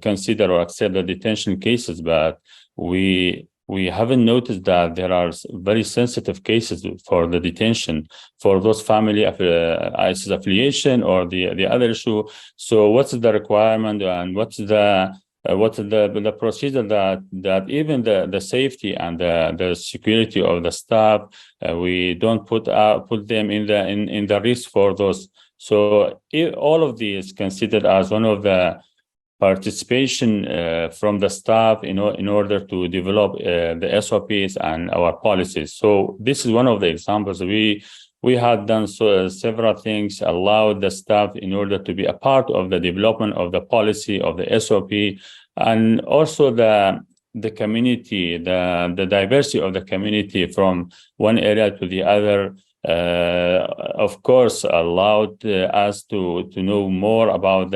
consider or accept the detention cases, but we haven't noticed that there are very sensitive cases for the detention for those family ISIS affiliation or the other issue. So what's the requirement and what's the procedure that even the safety and the security of the staff, we don't put them in the risk for those. So all of these considered as one of the participation from the staff in order to develop the SOPs and our policies. So this is one of the examples. We had done several things, allowed the staff in order to be a part of the development of the policy of the SOP, and also the community, the diversity of the community from one area to the other. Of course, allowed us to know more about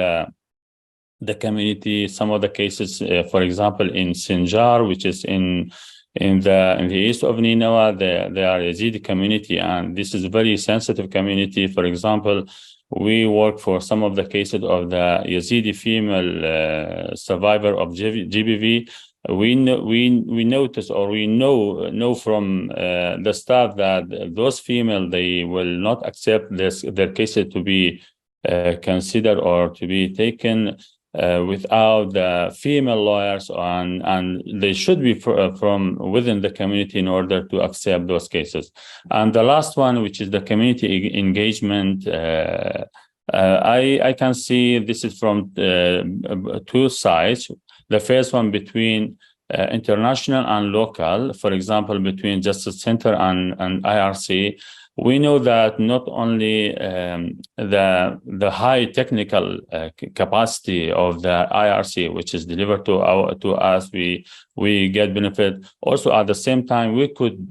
the community. Some of the cases, for example, in Sinjar, which is in the east of Nineveh, they are a Yazidi community, and this is a very sensitive community. For example, we work for some of the cases of the Yazidi female survivor of GBV. We notice, or we know from the staff that those female, they will not accept their cases to be considered or to be taken without the female lawyers, and they should be from within the community in order to accept those cases. And the last one, which is the community engagement, I can see this is from two sides. The first one between international and local, for example, between Justice Center and IRC. We know that not only the high technical capacity of the IRC, which is delivered to us, we get benefit. Also, at the same time, we could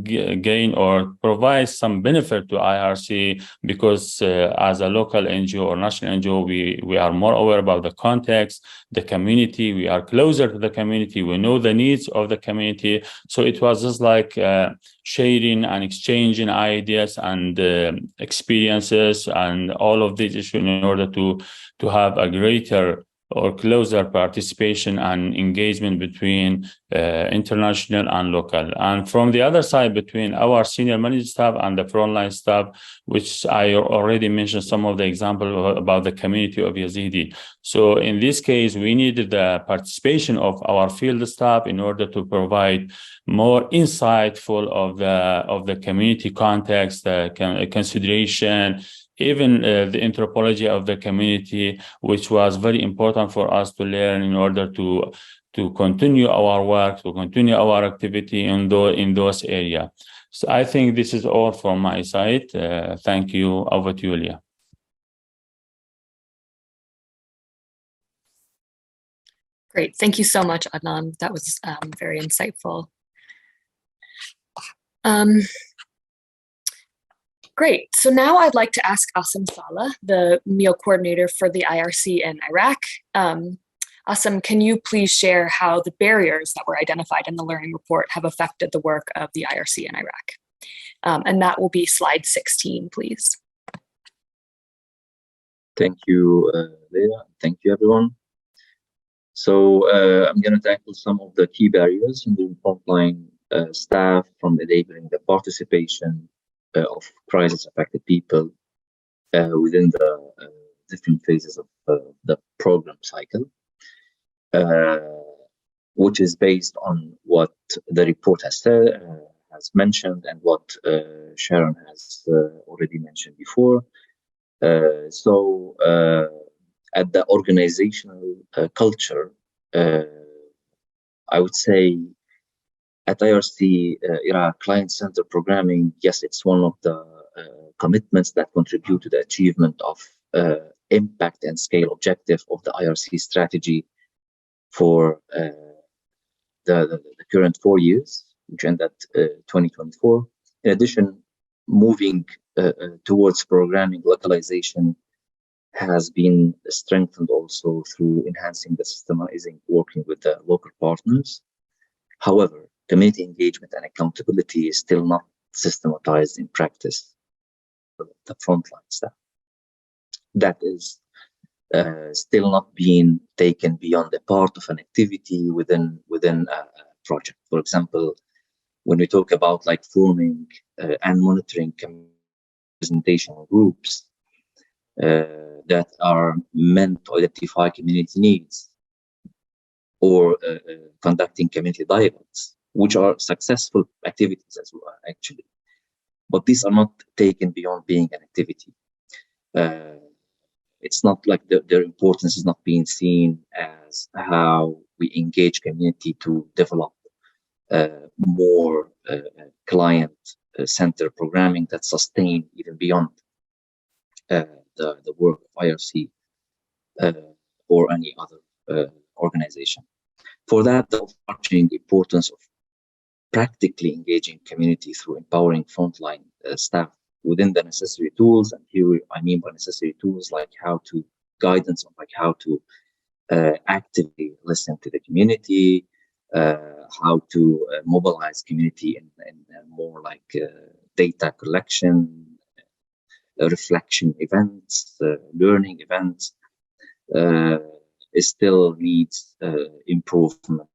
gain or provide some benefit to IRC because as a local NGO or national NGO, we are more aware about the context, the community. We are closer to the community. We know the needs of the community. So it was just like sharing and exchanging ideas and experiences and all of these issues in order to have a greater or closer participation and engagement between international and local. And from the other side, between our senior management staff and the frontline staff, which I already mentioned some of the examples about the community of Yazidi. So in this case, we needed the participation of our field staff in order to provide more insightful of the community context, consideration, even the anthropology of the community, which was very important for us to learn in order to continue our work, to continue our activity in those areas. So I think this is all from my side. Thank you. Over to you, Leah. Great. Thank you so much, Adnan. That was very insightful. Great. So now I'd like to ask Asim Saleh, the MEO coordinator for the IRC in Iraq. Asim, can you please share how the barriers that were identified in the learning report have affected the work of the IRC in Iraq? And that will be slide 16, please. Thank you, Leah. Thank you, everyone. So I'm going to tackle some of the key barriers in the frontline staff from enabling the participation of crisis-affected people within the different phases of the program cycle, which is based on what the report has mentioned and what Sharon has already mentioned before. So at the organizational culture, I would say at IRC Iraq Client Center Programming, yes, it's one of the commitments that contribute to the achievement of impact and scale objective of the IRC strategy for the current 4 years, which end at 2024. In addition, moving towards programming localization has been strengthened also through enhancing the systemizing, working with the local partners. However, community engagement and accountability is still not systematized in practice. The frontline staff, that is still not being taken beyond a part of an activity within a project. For example, when we talk about like forming and monitoring presentation groups that are meant to identify community needs, or conducting community dialogues, which are successful activities as well, actually. But these are not taken beyond being an activity. It's not like their importance is not being seen as how we engage community to develop more client-centered programming that sustain even beyond the work of IRC or any other organization. For that, the overarching importance of practically engaging community through empowering frontline staff within the necessary tools, and here I mean by necessary tools like how to guidance on like how to actively listen to the community, how to mobilize community in more like data collection, reflection events, learning events, it still needs improvement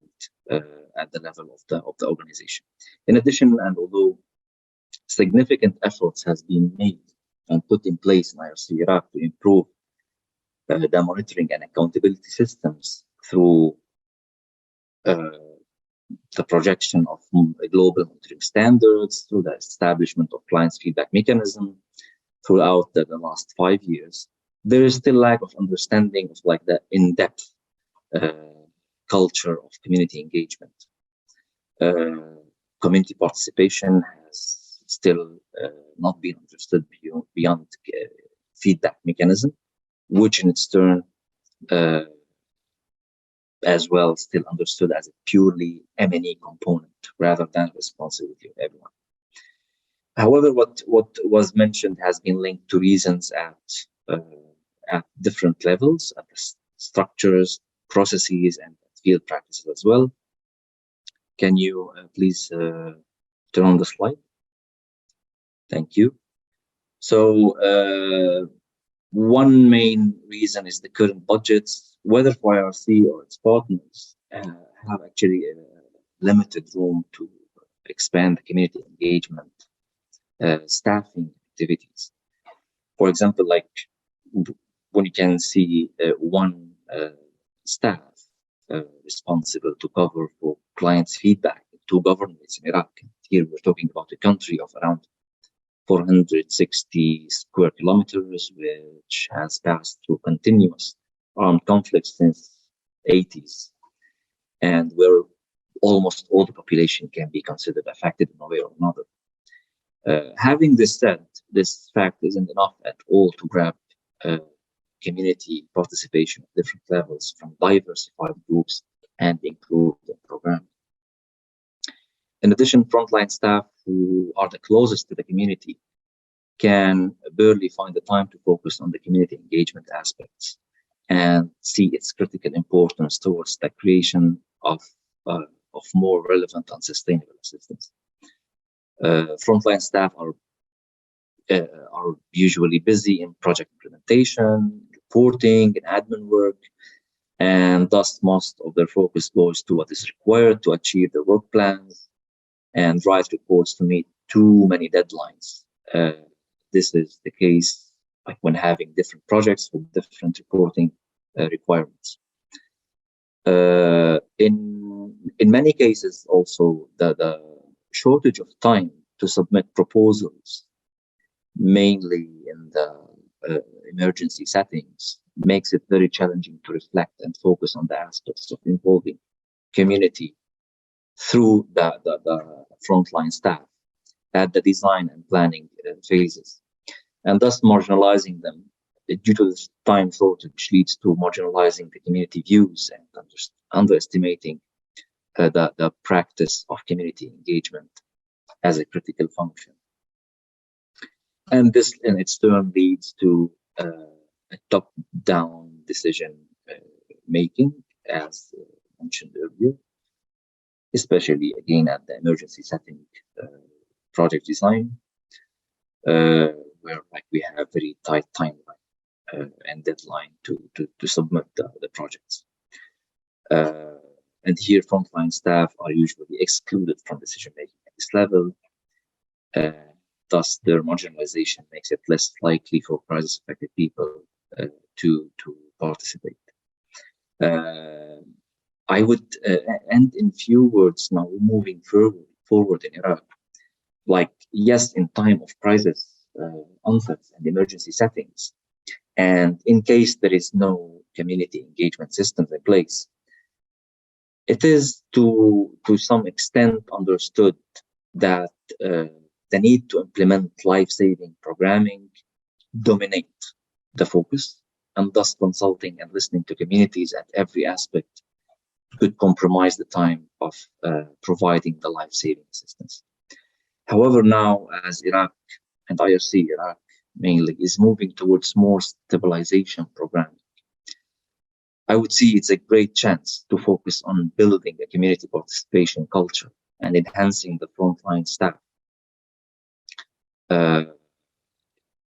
at the level of the organization. In addition, and although significant efforts has been made and put in place in IRC Iraq to improve the monitoring and accountability systems through the projection of global monitoring standards, through the establishment of clients' feedback mechanism throughout the last 5 years, there is still lack of understanding of like the in-depth culture of community engagement. Community participation has still not been understood beyond feedback mechanism, which in its turn as well still understood as a purely M&E component rather than responsibility of everyone. However, what was mentioned has been linked to reasons at different levels, at the structures, processes, and field practices as well. Can you please turn on the slide? Thank you. So one main reason is the current budgets, whether for IRC or its partners, have actually limited room to expand the community engagement staffing activities. For example, like when you can see one staff responsible to cover for clients' feedback in 2 governments in Iraq. Here we're talking about a country of around 460 square kilometers, which has passed through continuous armed conflicts since the 80s, and where almost all the population can be considered affected in one way or another. Having this said, this fact isn't enough at all to grab community participation at different levels from diversified groups and include the program. In addition, frontline staff who are the closest to the community can barely find the time to focus on the community engagement aspects and see its critical importance towards the creation of more relevant and sustainable assistance. Frontline staff are usually busy in project implementation, reporting, and admin work, and thus most of their focus goes to what is required to achieve their work plans and write reports to meet too many deadlines. This is the case like when having different projects with different reporting requirements. In many cases, also the shortage of time to submit proposals, mainly in the emergency settings, makes it very challenging to reflect and focus on the aspects of involving community through the frontline staff at the design and planning phases. and thus marginalizing them due to this time shortage leads to marginalizing the community views and underestimating the practice of community engagement as a critical function. And this in its turn leads to a top-down decision making, as mentioned earlier, especially again at the emergency setting project design, where like we have very tight timeline and deadline to submit the projects. And here frontline staff are usually excluded from decision making at this level. Thus, their marginalization makes it less likely for crisis-affected people to participate. I would end in few words now, moving forward in Iraq. Like, yes, in time of crisis onsets and emergency settings, and in case there is no community engagement systems in place, it is to some extent understood that the need to implement life-saving programming dominate the focus, and thus consulting and listening to communities at every aspect could compromise the time of providing the life-saving assistance. However, now as Iraq and IRC Iraq mainly is moving towards more stabilization programming, I would see it's a great chance to focus on building a community participation culture and enhancing the frontline staff,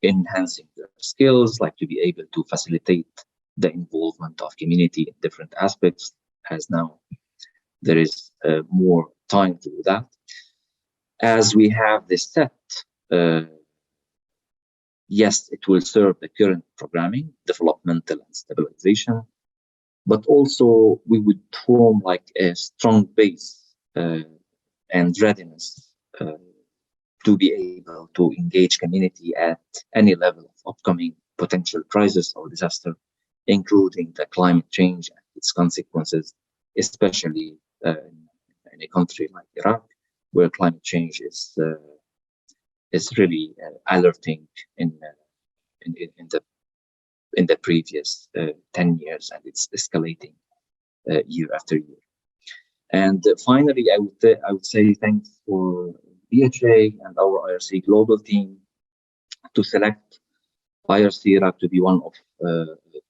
enhancing their skills, like to be able to facilitate the involvement of community in different aspects, as now there is more time to do that. As we have this set, yes, it will serve the current programming, developmental and stabilization, but also we would form like a strong base and readiness to be able to engage community at any level of upcoming potential crisis or disaster, including the climate change and its consequences, especially in a country like Iraq, where climate change is really alerting in the previous 10 years, and it's escalating year after year. And finally, I would say thanks for BHA and our IRC global team to select IRC Iraq to be one of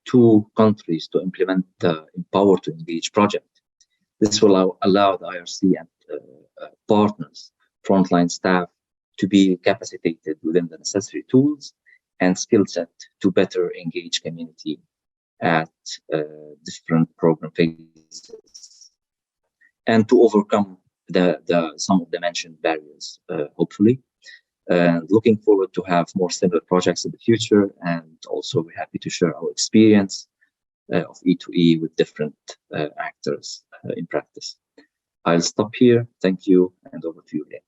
2 countries to implement the Empower to Engage project. This will allow the IRC and partners, frontline staff, to be capacitated within the necessary tools and skill set to better engage community at different program phases and to overcome some of the mentioned barriers, hopefully. Looking forward to have more similar projects in the future, and also we're happy to share our experience of E2E with different actors in practice. I'll stop here. Thank you, and over to you, Leah.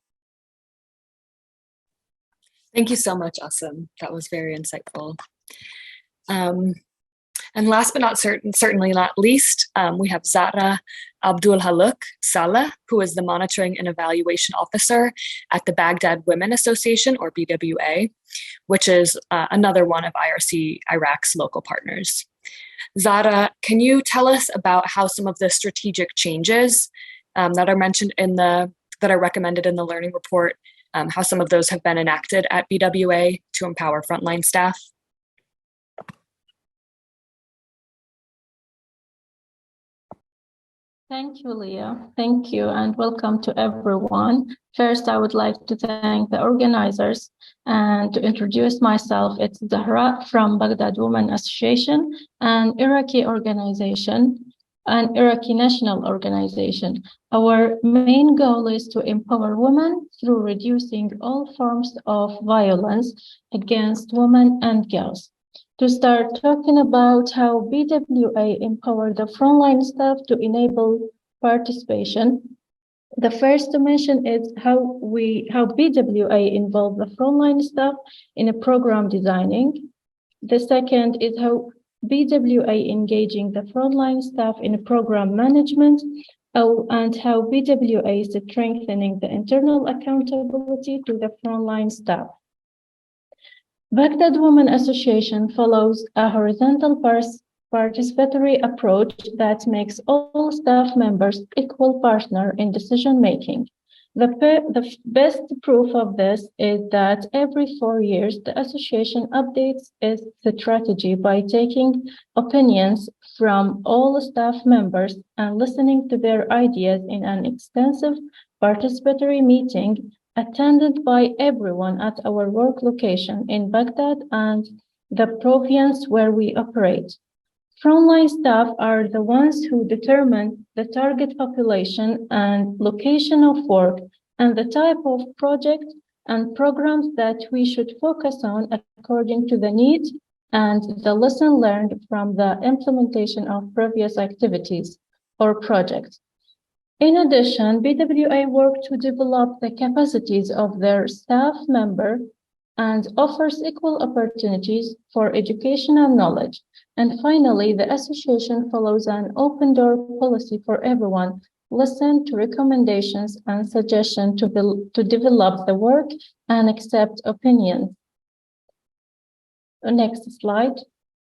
Thank you so much, Asim. That was very insightful. And last but not certainly not least, we have Zara Abdulhaluk Saleh, who is the Monitoring and Evaluation Officer at the Baghdad Women Association, or BWA, which is another one of IRC Iraq's local partners. Zara, can you tell us about how some of the strategic changes that are mentioned that are recommended in the learning report, how some of those have been enacted at BWA to empower frontline staff? Thank you, Leah. Thank you, and welcome to everyone. First, I would like to thank the organizers and to introduce myself. It's Zahra from Baghdad Women Association, an Iraqi organization, an Iraqi national organization. Our main goal is to empower women through reducing all forms of violence against women and girls. To start talking about how BWA empower the frontline staff to enable participation, the first to mention is how BWA involve the frontline staff in a program designing. The second is how BWA engaging the frontline staff in program management, and how BWA is strengthening the internal accountability to the frontline staff. Baghdad Women Association follows a horizontal participatory approach that makes all staff members equal partner in decision-making. The best proof of this is that every 4 years, the association updates its strategy by taking opinions from all staff members and listening to their ideas in an extensive participatory meeting attended by everyone at our work location in Baghdad and the province where we operate. Frontline staff are the ones who determine the target population and location of work and the type of project and programs that we should focus on according to the needs and the lesson learned from the implementation of previous activities or projects. In addition, BWA work to develop the capacities of their staff member and offers equal opportunities for education and knowledge. And finally, the association follows an open door policy for everyone, listen to recommendations and suggestions to develop the work and accept opinions. Next slide,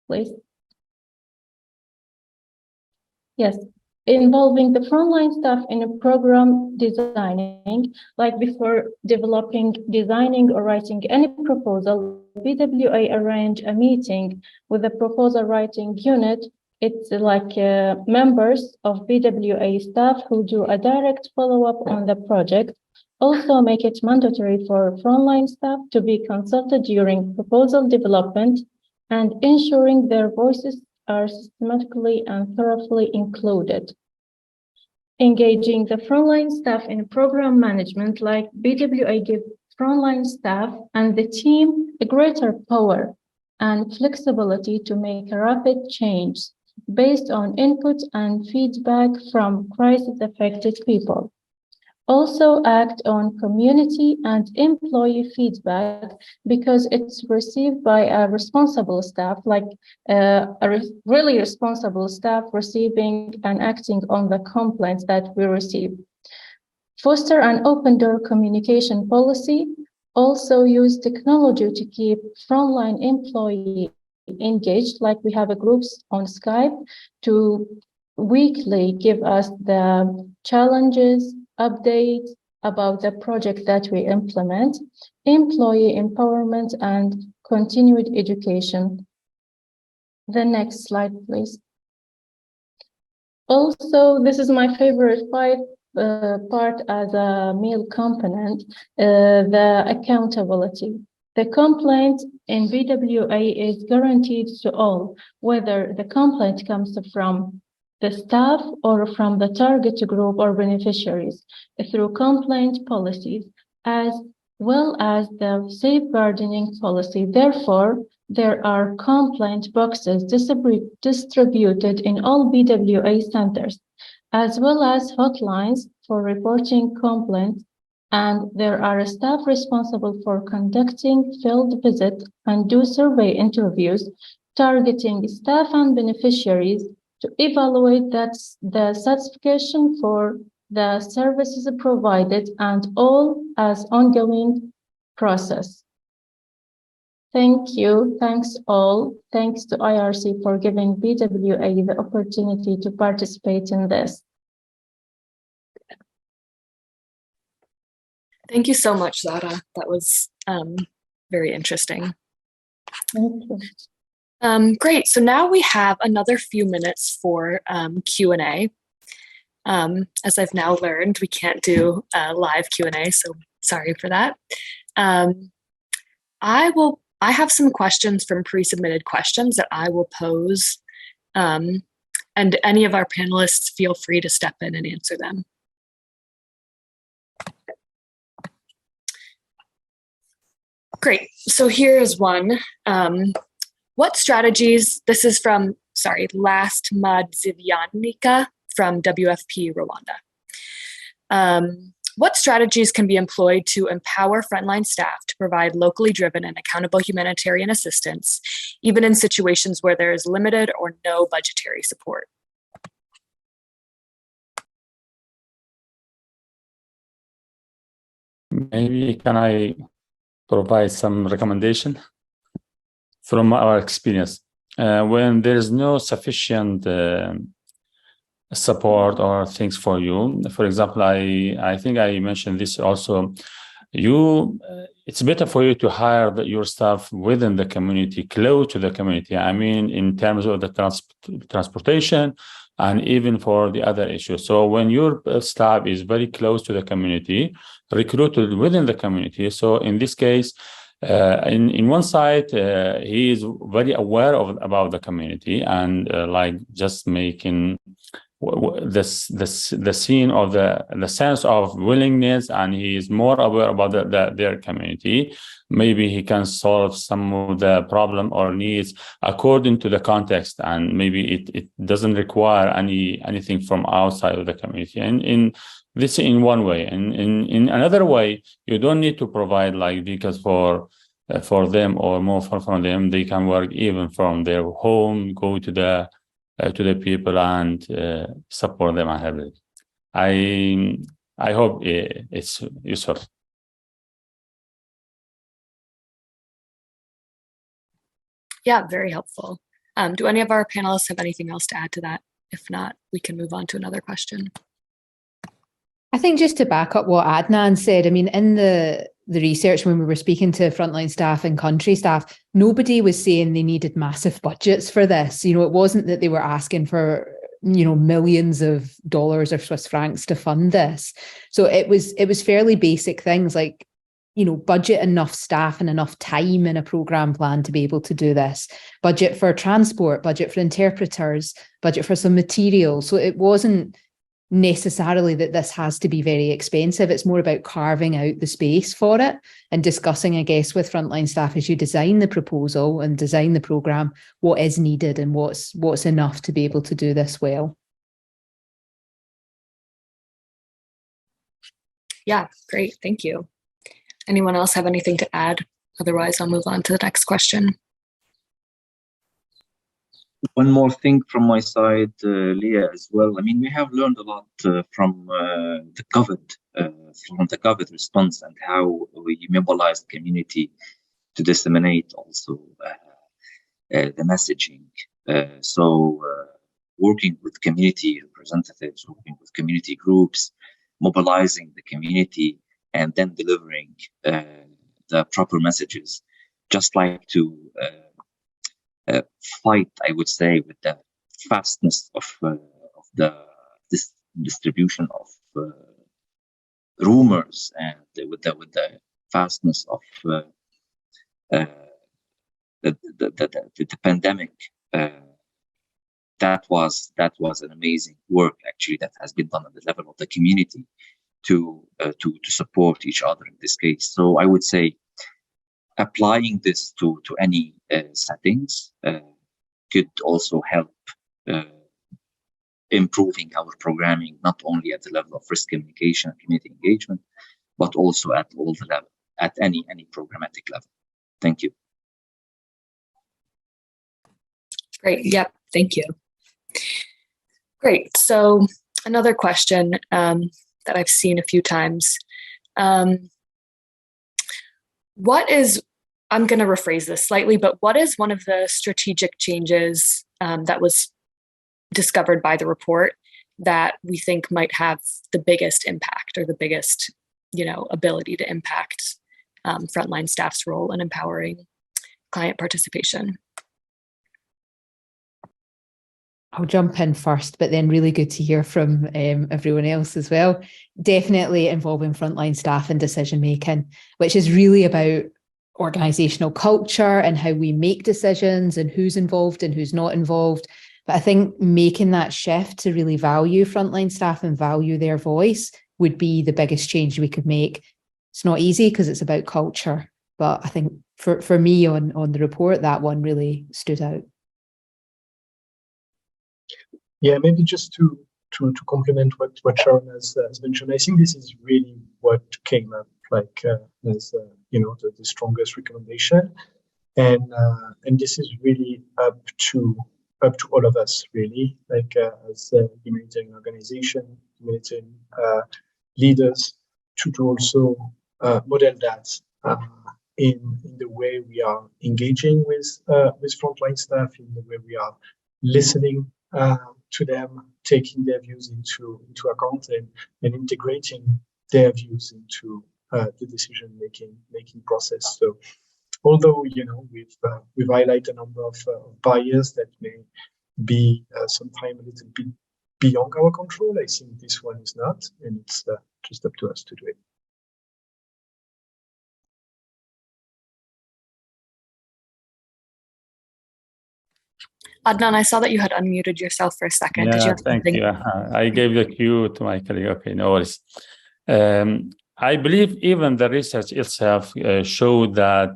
please. Yes. Involving the frontline staff in a program designing, like before designing or writing any proposal, BWA arrange a meeting with the proposal writing unit. It's like members of BWA staff who do a direct follow-up on the project. Also make it mandatory for frontline staff to be consulted during proposal development and ensuring their voices are systematically and thoroughly included. Engaging the frontline staff in program management, like BWA give frontline staff and the team a greater power and flexibility to make a rapid change based on input and feedback from crisis-affected people. Also act on community and employee feedback because it's received by a responsible staff, like really responsible staff receiving and acting on the complaints that we receive. Foster an open door communication policy. Also use technology to keep frontline employee engaged, like we have a groups on Skype to weekly give us the challenges, updates about the project that we implement, employee empowerment, and continued education. The next slide, please. Also, this is my favorite part as a meal component, the accountability. The complaint in BWA is guaranteed to all, whether the complaint comes from the staff or from the target group or beneficiaries through complaint policies, as well as the safeguarding policy. Therefore, there are complaint boxes distributed in all BWA centers, as well as hotlines for reporting complaints, and there are staff responsible for conducting field visits and do survey interviews, targeting staff and beneficiaries to evaluate the satisfaction for the services provided and all as ongoing process. Thank you. Thanks all. Thanks to IRC for giving BWA the opportunity to participate in this. Thank you so much, Zara. That was very interesting. Thank you. Great. So now we have another few minutes for Q&A. As I've now learned, we can't do live Q&A, so sorry for that. I have some questions from pre-submitted questions that I will pose, and any of our panelists feel free to step in and answer them. Great. So here is one. What strategies, this is from, Last Madzivyanika from WFP Rwanda. What strategies can be employed to empower frontline staff to provide locally driven and accountable humanitarian assistance, even in situations where there is limited or no budgetary support? Maybe can I provide some recommendation? from our experience, when there is no sufficient support or things for you. For example, I think I mentioned this also. It's better for you to hire your staff within the community, close to the community. I mean, in terms of the transportation and even for the other issues. So when your staff is very close to the community, recruited within the community. So in this case, in one side, he is very aware about the community and like just making the scene of the sense of willingness, and he is more aware about their community. Maybe he can solve some of the problem or needs according to the context, and maybe it doesn't require anything from outside of the community. And in one way, and in another way, you don't need to provide like vehicles for them or more from them. They can work even from their home, go to the people and support them and help them. I hope it's useful. Yeah, very helpful. Do any of our panelists have anything else to add to that? If not, we can move on to another question. I think just to back up what Adnan said, I mean, in the research, when we were speaking to frontline staff and country staff, nobody was saying they needed massive budgets for this. You know, it wasn't that they were asking for, you know, millions of dollars or Swiss francs to fund this. So it was fairly basic things like, you know, budget enough staff and enough time in a program plan to be able to do this. Budget for transport, budget for interpreters, budget for some materials. So it wasn't necessarily that this has to be very expensive. It's more about carving out the space for it and discussing, I guess, with frontline staff as you design the proposal and design the program, what is needed and what's enough to be able to do this well. Yeah, great. Thank you. Anyone else have anything to add? Otherwise, I'll move on to the next question. One more thing from my side, Leah, as well. I mean, we have learned a lot from the COVID response and how we mobilized community to disseminate also the messaging. So working with community representatives, working with community groups, mobilizing the community, and then delivering the proper messages, just like to fight, I would say, with the fastness of the distribution of rumors, and with the fastness of the pandemic. That was an amazing work, actually, that has been done at the level of the community to support each other in this case. So I would say applying this to any settings could also help improving our programming, not only at the level of risk communication and community engagement, but also at all the level, at any programmatic level. Thank you. Great. Yep. Thank you. Great. So another question that I've seen a few times. I'm going to rephrase this slightly, but what is one of the strategic changes that was discovered by the report that we think might have the biggest impact or the biggest, ability to impact frontline staff's role in empowering client participation? I'll jump in first, but then really good to hear from everyone else as well. Definitely involving frontline staff in decision making, which is really about organizational culture and how we make decisions and who's involved and who's not involved. But I think making that shift to really value frontline staff and value their voice would be the biggest change we could make. It's not easy because it's about culture, but I think for me on the report, that one really stood out. Yeah, maybe just to complement what Sharon has mentioned, I think this is really what came up as the strongest recommendation, and this is really up to all of us, really, as a humanitarian organization, humanitarian leaders, to also model that in the way we are engaging with frontline staff, in the way we are listening to them, taking their views into account, and integrating their views into the decision making process. So, although we've highlighted a number of barriers that may be sometimes a little bit beyond our control, I think this one is not, and it's just up to us to do it. Adnan, I saw that you had unmuted yourself for a second. Yeah, Did you have thank something? you. I gave the cue to my colleague. Okay, no worries. I believe even the research itself showed that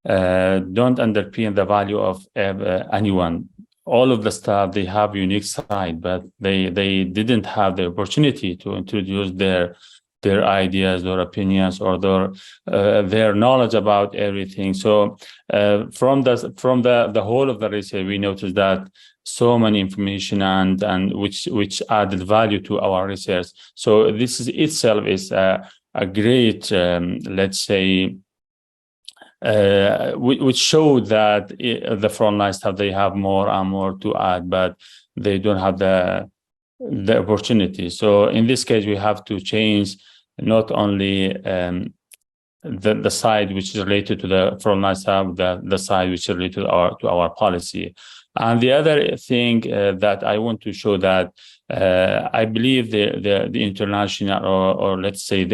don't underpin the value of anyone. All of the staff, they have unique side, but they didn't have the opportunity to introduce their ideas, their opinions, or their knowledge about everything. So from the whole of the research, we noticed that so many information and which added value to our research. So this is itself is a great, let's say, which show that the frontline staff, they have more and more to add, but they don't have the opportunity. So in this case, we have to change not only the side which is related to the frontline staff, the side which is related to our policy. And the other thing that I want to show that I believe the international or let's say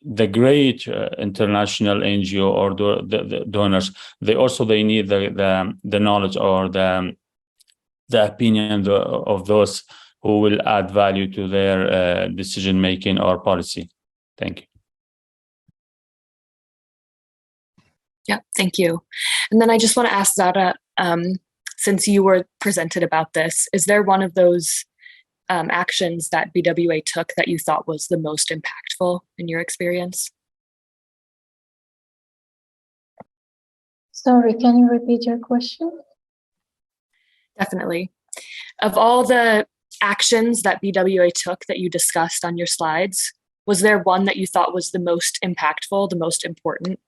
the great international NGO or the donors, they need the knowledge or the opinion of those who will add value to their decision making or policy. Thank you. Yeah, thank you. And then I just want to ask Zara, since you were presented about this, is there one of those actions that BWA took that you thought was the most impactful in your experience? Sorry, can you repeat your question? Definitely. Of all the actions that BWA took that you discussed on your slides, was there one that you thought was the most impactful, the most important?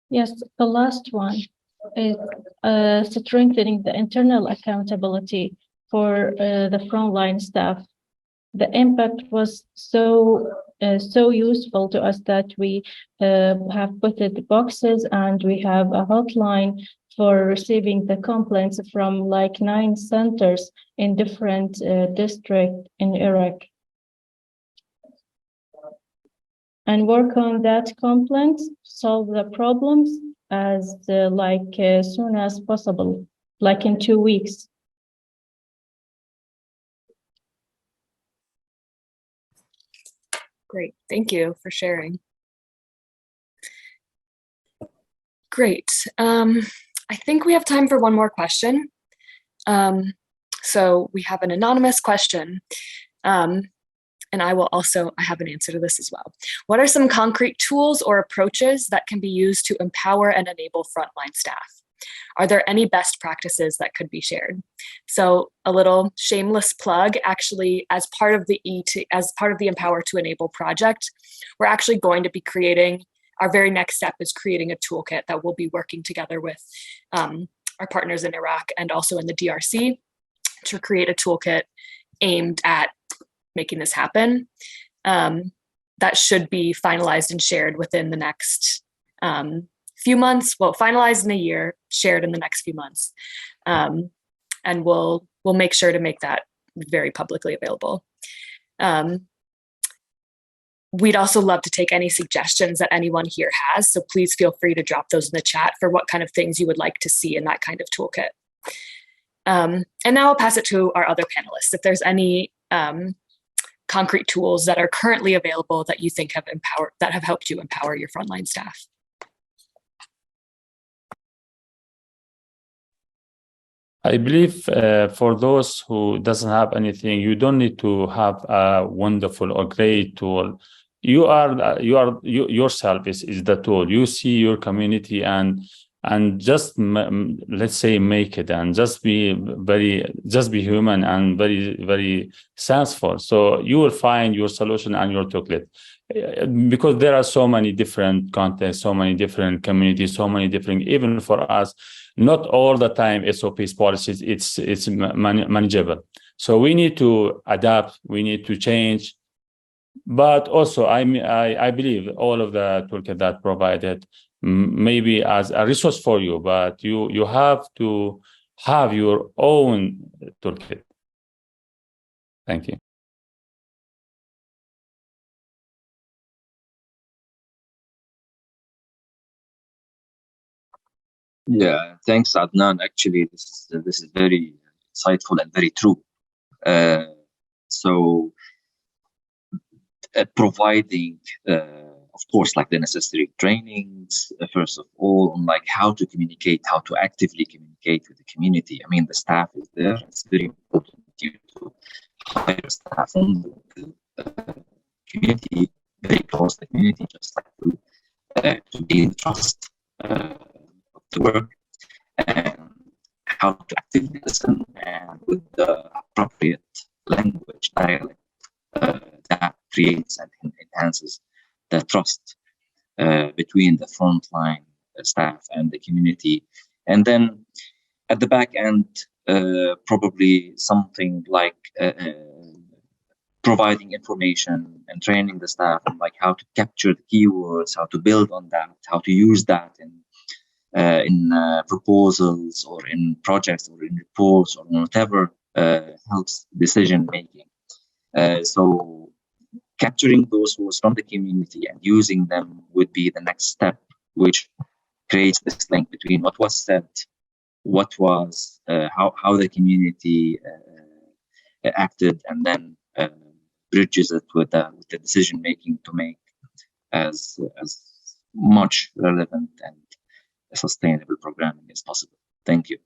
Yes, the last one is strengthening the internal accountability for the frontline staff. The impact was so useful to us that we have put the boxes and we have a hotline for receiving the complaints from like 9 centers in different districts in Iraq. And work on that complaint, solve the problems as soon as possible, like in 2 weeks. Great, thank you for sharing. Great, I think we have time for one more question. So we have an anonymous question. And I have an answer to this as well. What are some concrete tools or approaches that can be used to empower and enable frontline staff? Are there any best practices that could be shared? So a little shameless plug, actually, as part of the Empower to Enable project, we're actually going to be creating, our very next step is creating a toolkit that we'll be working together with our partners in Iraq and also in the DRC to create a toolkit aimed at making this happen. That should be finalized and shared within the next few months. Well, finalized in a year, shared in the next few months. And we'll make sure to make that very publicly available. We'd also love to take any suggestions that anyone here has. So please feel free to drop those in the chat for what kind of things you would like to see in that kind of toolkit. And now I'll pass it to our other panelists. If there's any concrete tools that are currently available that you think have helped you empower your frontline staff. I believe for those who doesn't have anything, you don't need to have a wonderful or great tool. You yourself is the tool. You see your community and and just let's say make it, and just be human and very sensible. So you will find your solution and your toolkit, because there are so many different contexts, so many different communities, so many different, even for us, not all the time SOPs policies it's manageable. So we need to adapt, we need to change. But also I believe all of the toolkit that provided maybe as a resource for you, but you have to have your own toolkit. Thank you. Yeah, thanks, Adnan. Actually, this is very insightful and very true. Providing, of course, like the necessary trainings, first of all, on like how to communicate, how to actively communicate with the community. I mean, the staff is there. It's very important to hire staff from the community, very close to the community, just like to gain trust of the work, and how to actively listen and with the appropriate language, dialect, that creates and enhances the trust between the frontline staff and the community. And then at the back end, probably something like providing information and training the staff on like how to capture the keywords, how to build on that, how to use that in proposals or in projects or in reports or whatever helps decision making. So capturing those words from the community and using them would be the next step, which creates this link between what was said, what was, how the community acted, and then bridges it with the decision making to make as much relevant and sustainable programming as possible. Thank you.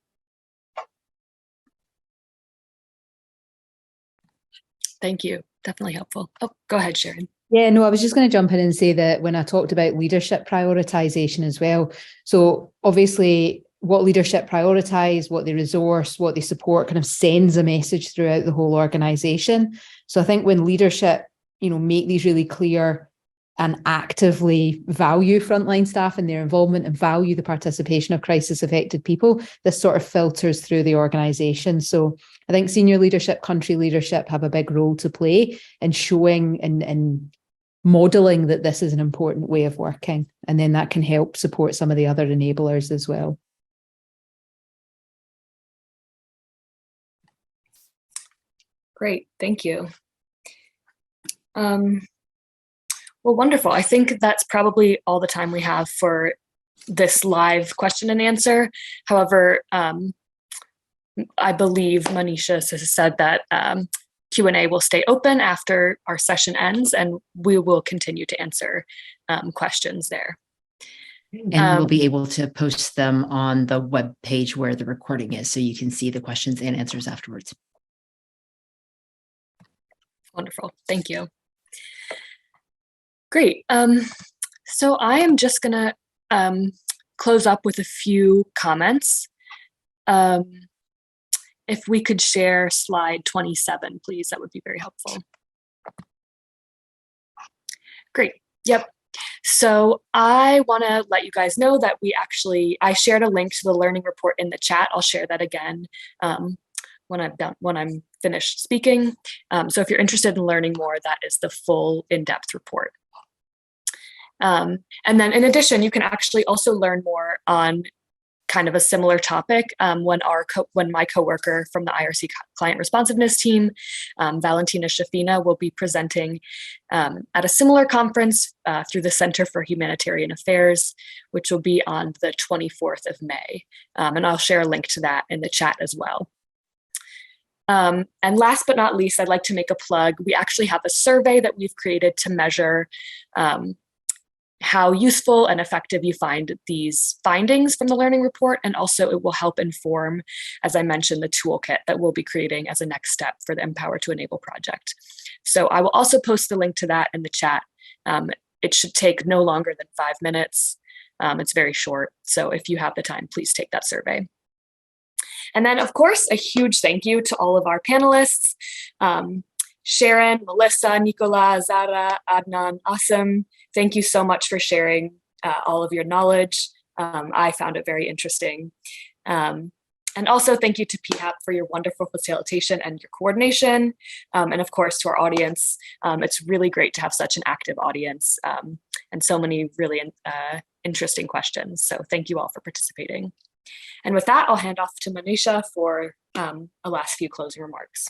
Thank you. Definitely helpful. Oh, go ahead, Sharon. Yeah, no, I was just going to jump in and say that when I talked about leadership prioritization as well. So obviously what leadership prioritize, what they resource, what they support kind of sends a message throughout the whole organization. So I think when leadership, make these really clear and actively value frontline staff and their involvement and value the participation of crisis affected people, this sort of filters through the organization. So I think senior leadership, country leadership have a big role to play in showing and modeling that this is an important way of working. And then that can help support some of the other enablers as well. Great, thank you. Well, wonderful. I think that's probably all the time we have for this live question and answer. However, I believe Manisha has said that Q&A will stay open after our session ends, and we will continue to answer questions there. And we'll be able to post them on the web page where the recording is, so you can see the questions and answers afterwards. Wonderful, thank you. Great. So I am just gonna close up with a few comments. If we could share slide 27, please, that would be very helpful. Great, yep. So I wanna let you guys know that I shared a link to the learning report in the chat. I'll share that again when I'm finished speaking. So if you're interested in learning more, that is the full in-depth report. And then in addition, you can actually also learn more on kind of a similar topic when my coworker from the IRC client responsiveness team, Valentina Shafina, will be presenting at a similar conference through the Center for Humanitarian Affairs, which will be on the 24th of May. And I'll share a link to that in the chat as well. And last but not least, I'd like to make a plug. We actually have a survey that we've created to measure how useful and effective you find these findings from the learning report, and also it will help inform, as I mentioned, the toolkit that we'll be creating as a next step for the Empower to Enable project. So I will also post the link to that in the chat. It should take no longer than 5 minutes. It's very short. So if you have the time, please take that survey. And then, of course, a huge thank you to all of our panelists, Sharon, Melissa, Nicola, Zara, Adnan, Asim. Thank you so much for sharing all of your knowledge. I found it very interesting. And also thank you to PHAP for your wonderful facilitation and your coordination. And of course, to our audience, it's really great to have such an active audience and so many really interesting questions. So thank you all for participating. And with that, I'll hand off to Manisha for a last few closing remarks.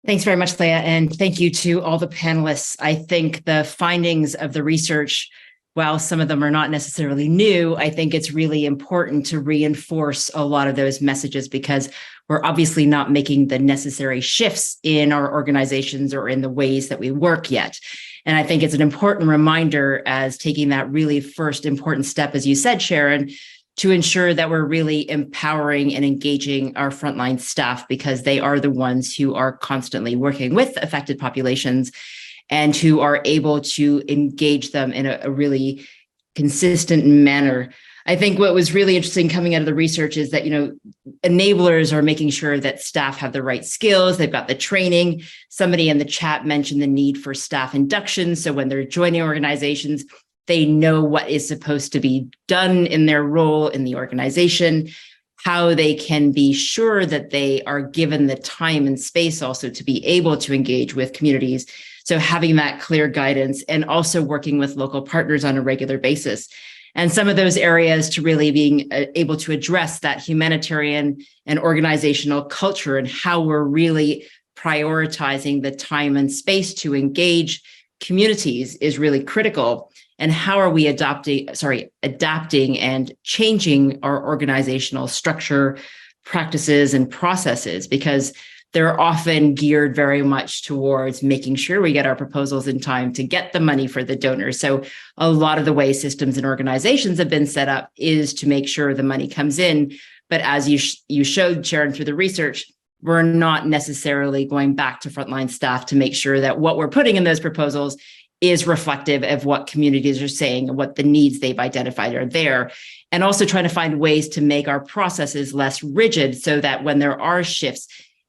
Thanks very much, Leah. And thank you to all the panelists. I think the findings of the research, while some of them are not necessarily new, I think it's really important to reinforce a lot of those messages because we're obviously not making the necessary shifts in our organizations or in the ways that we work yet. And I think it's an important reminder as taking that really first important step, as you said, Sharon, to ensure that we're really empowering and engaging our frontline staff because they are the ones who are constantly working with affected populations and who are able to engage them in a really consistent manner. I think what was really interesting coming out of the research is that, enablers are making sure that staff have the right skills, they've got the training. Somebody in the chat mentioned the need for staff induction. So when they're joining organizations, they know what is supposed to be done in their role in the organization, how they can be sure that they are given the time and space also to be able to engage with communities. So having that clear guidance and also working with local partners on a regular basis. And some of those areas to really being able to address that humanitarian and organizational culture and how we're really prioritizing the time and space to engage communities is really critical. And how are we adapting and changing our organizational structure, practices, and processes? Because they're often geared very much towards making sure we get our proposals in time to get the money for the donors. So a lot of the way systems and organizations have been set up is to make sure the money comes in. But as you showed, Sharon, through the research, we're not necessarily going back to frontline staff to make sure that what we're putting in those proposals is reflective of what communities are saying and what the needs they've identified are there. And also trying to find ways to make our processes less rigid so that when there are shifts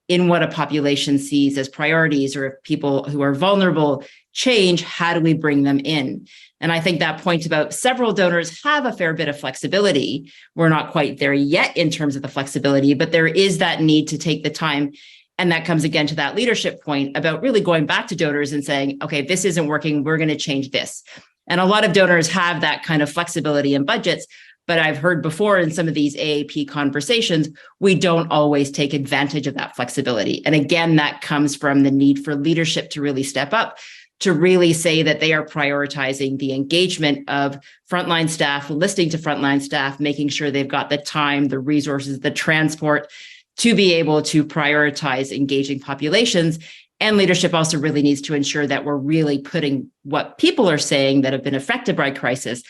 in what a population sees as priorities or if people who are vulnerable change, how do we bring them in? And I think that point about several donors have a fair bit of flexibility. We're not quite there yet in terms of the flexibility, but there is that need to take the time. And that comes again to that leadership point about really going back to donors and saying, okay, this isn't working, we're going to change this. And a lot of donors have that kind of flexibility in budgets, but I've heard before in some of these AAP conversations, we don't always take advantage of that flexibility. And again, that comes from the need for leadership to really step up, to really say that they are prioritizing the engagement of frontline staff, listening to frontline staff, making sure they've got the time, the resources, the transport, to be able to prioritize engaging populations. And leadership also really needs to ensure that we're really putting what people are saying that have been affected by crisis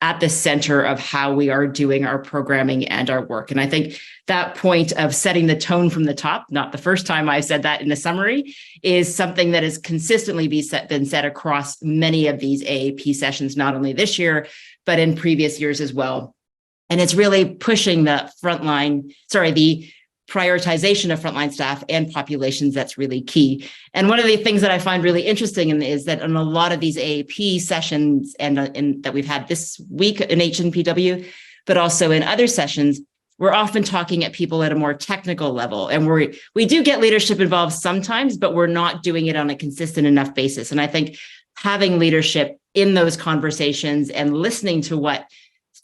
at the center of how we are doing our programming and our work. And I think that point of setting the tone from the top, not the first time I've said that in a summary, is something that has consistently been said across many of these AAP sessions, not only this year, but in previous years as well. And it's really pushing the prioritization of frontline staff and populations that's really key. And one of the things that I find really interesting is that in a lot of these AAP sessions and that we've had this week in HNPW, but also in other sessions, we're often talking at people at a more technical level. And we do get leadership involved sometimes, but we're not doing it on a consistent enough basis. And I think having leadership in those conversations and listening to what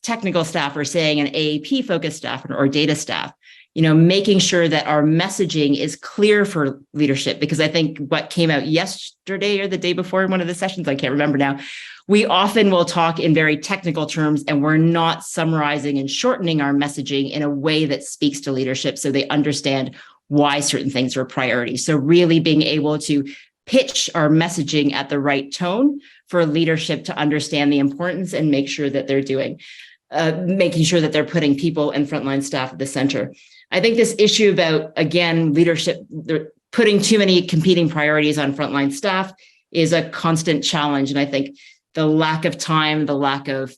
technical staff are saying and AAP focused staff or data staff, making sure that our messaging is clear for leadership, because I think what came out yesterday or the day before in one of the sessions, I can't remember now, we often will talk in very technical terms and we're not summarizing and shortening our messaging in a way that speaks to leadership so they understand why certain things are a priority. So really being able to pitch our messaging at the right tone for leadership to understand the importance and make sure that making sure that they're putting people and frontline staff at the center. I think this issue about, again, leadership, putting too many competing priorities on frontline staff is a constant challenge. And I think the lack of time, the lack of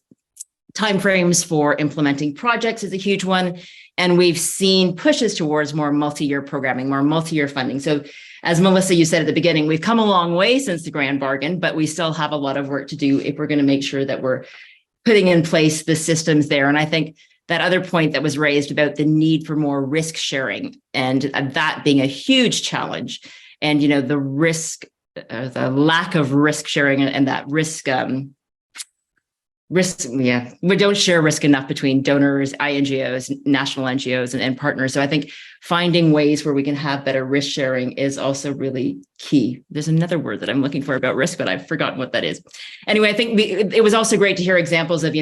Timeframes for implementing projects is a huge one. And we've seen pushes towards more multi-year programming, more multi-year funding. So as Melissa, you said at the beginning, we've come a long way since the grand bargain, but we still have a lot of work to do if we're going to make sure that we're putting in place the systems there. And I think that other point that was raised about the need for more risk sharing and that being a huge challenge, and the risk, the lack of risk sharing and that risk, we don't share risk enough between donors, INGOs, national NGOs, and partners. So I think finding ways where we can have better risk sharing is also really key. There's another word that I'm looking for about risk, but I've forgotten what that is. Anyway, I think it was also great to hear examples of,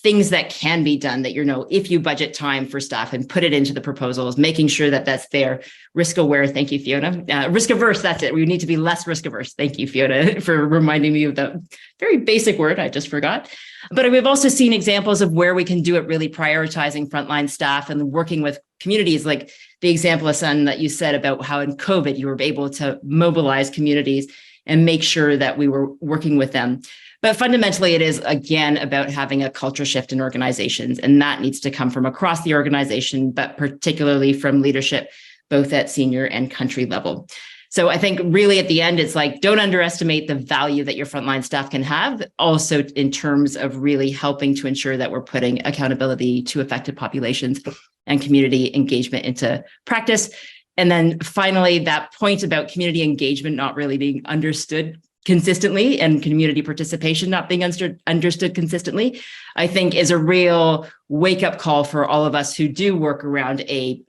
things that can be done that, if you budget time for staff and put it into the proposals, making sure that that's there. Risk aware. Thank you, Fiona. Risk averse. That's it. We need to be less risk averse. Thank you, Fiona, for reminding me of the very basic word I just forgot. But we've also seen examples of where we can do it, really prioritizing frontline staff and working with communities, like the example, Hassan, that you said about how in COVID, you were able to mobilize communities and make sure that we were working with them. But fundamentally, it is, again, about having a culture shift in organizations, and that needs to come from across the organization, but particularly from leadership, both at senior and country level. So I think really at the end, it's like, don't underestimate the value that your frontline staff can have, also in terms of really helping to ensure that we're putting accountability to affected populations and community engagement into practice. And then finally, that point about community engagement not really being understood consistently and community participation not being understood consistently, I think is a real wake-up call for all of us who do work around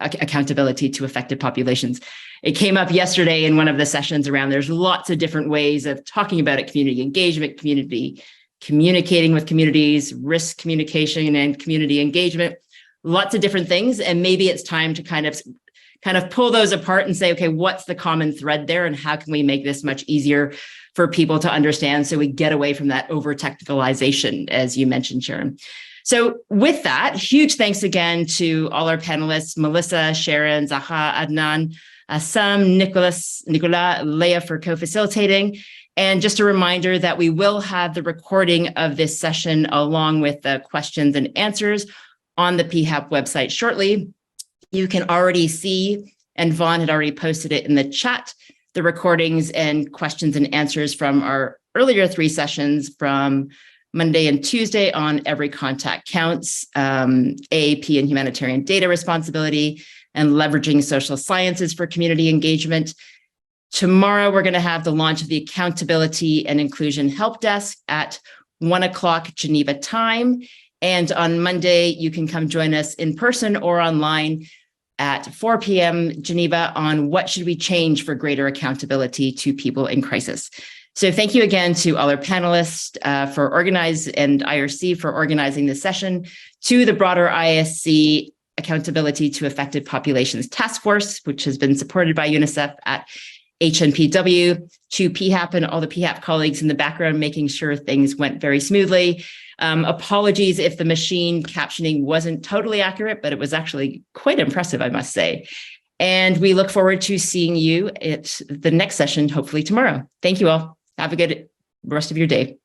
accountability to affected populations. It came up yesterday in one of the sessions around there's lots of different ways of talking about it: community engagement, community communicating with communities, risk communication and community engagement, lots of different things. And maybe it's time to kind of pull those apart and say, okay, what's the common thread there and how can we make this much easier for people to understand so we get away from that over-technicalization, as you mentioned, Sharon. So with that, huge thanks again to all our panelists, Melissa, Sharon, Zaha, Adnan, Assam, Nicolas, Leah for co-facilitating. And just a reminder that we will have the recording of this session along with the questions and answers on the PHAP website shortly. You can already see, and Vaughn had already posted it in the chat, the recordings and questions and answers from our earlier 3 sessions from Monday and Tuesday on Every Contact Counts, AAP and humanitarian data responsibility, and leveraging social sciences for community engagement. Tomorrow, we're going to have the launch of the Accountability and Inclusion Help Desk at 1:00 Geneva time. And on Monday, you can come join us in person or online at 4 p.m. Geneva on what should we change for greater accountability to people in crisis. So thank you again to all our panelists for organizing and IRC for organizing this session, to the broader ISC Accountability to Affected Populations Task Force, which has been supported by UNICEF at HNPW, to PHAP and all the PHAP colleagues in the background, making sure things went very smoothly. Apologies if the machine captioning wasn't totally accurate, but it was actually quite impressive, I must say. And we look forward to seeing you at the next session, hopefully tomorrow. Thank you all. Have a good rest of your day.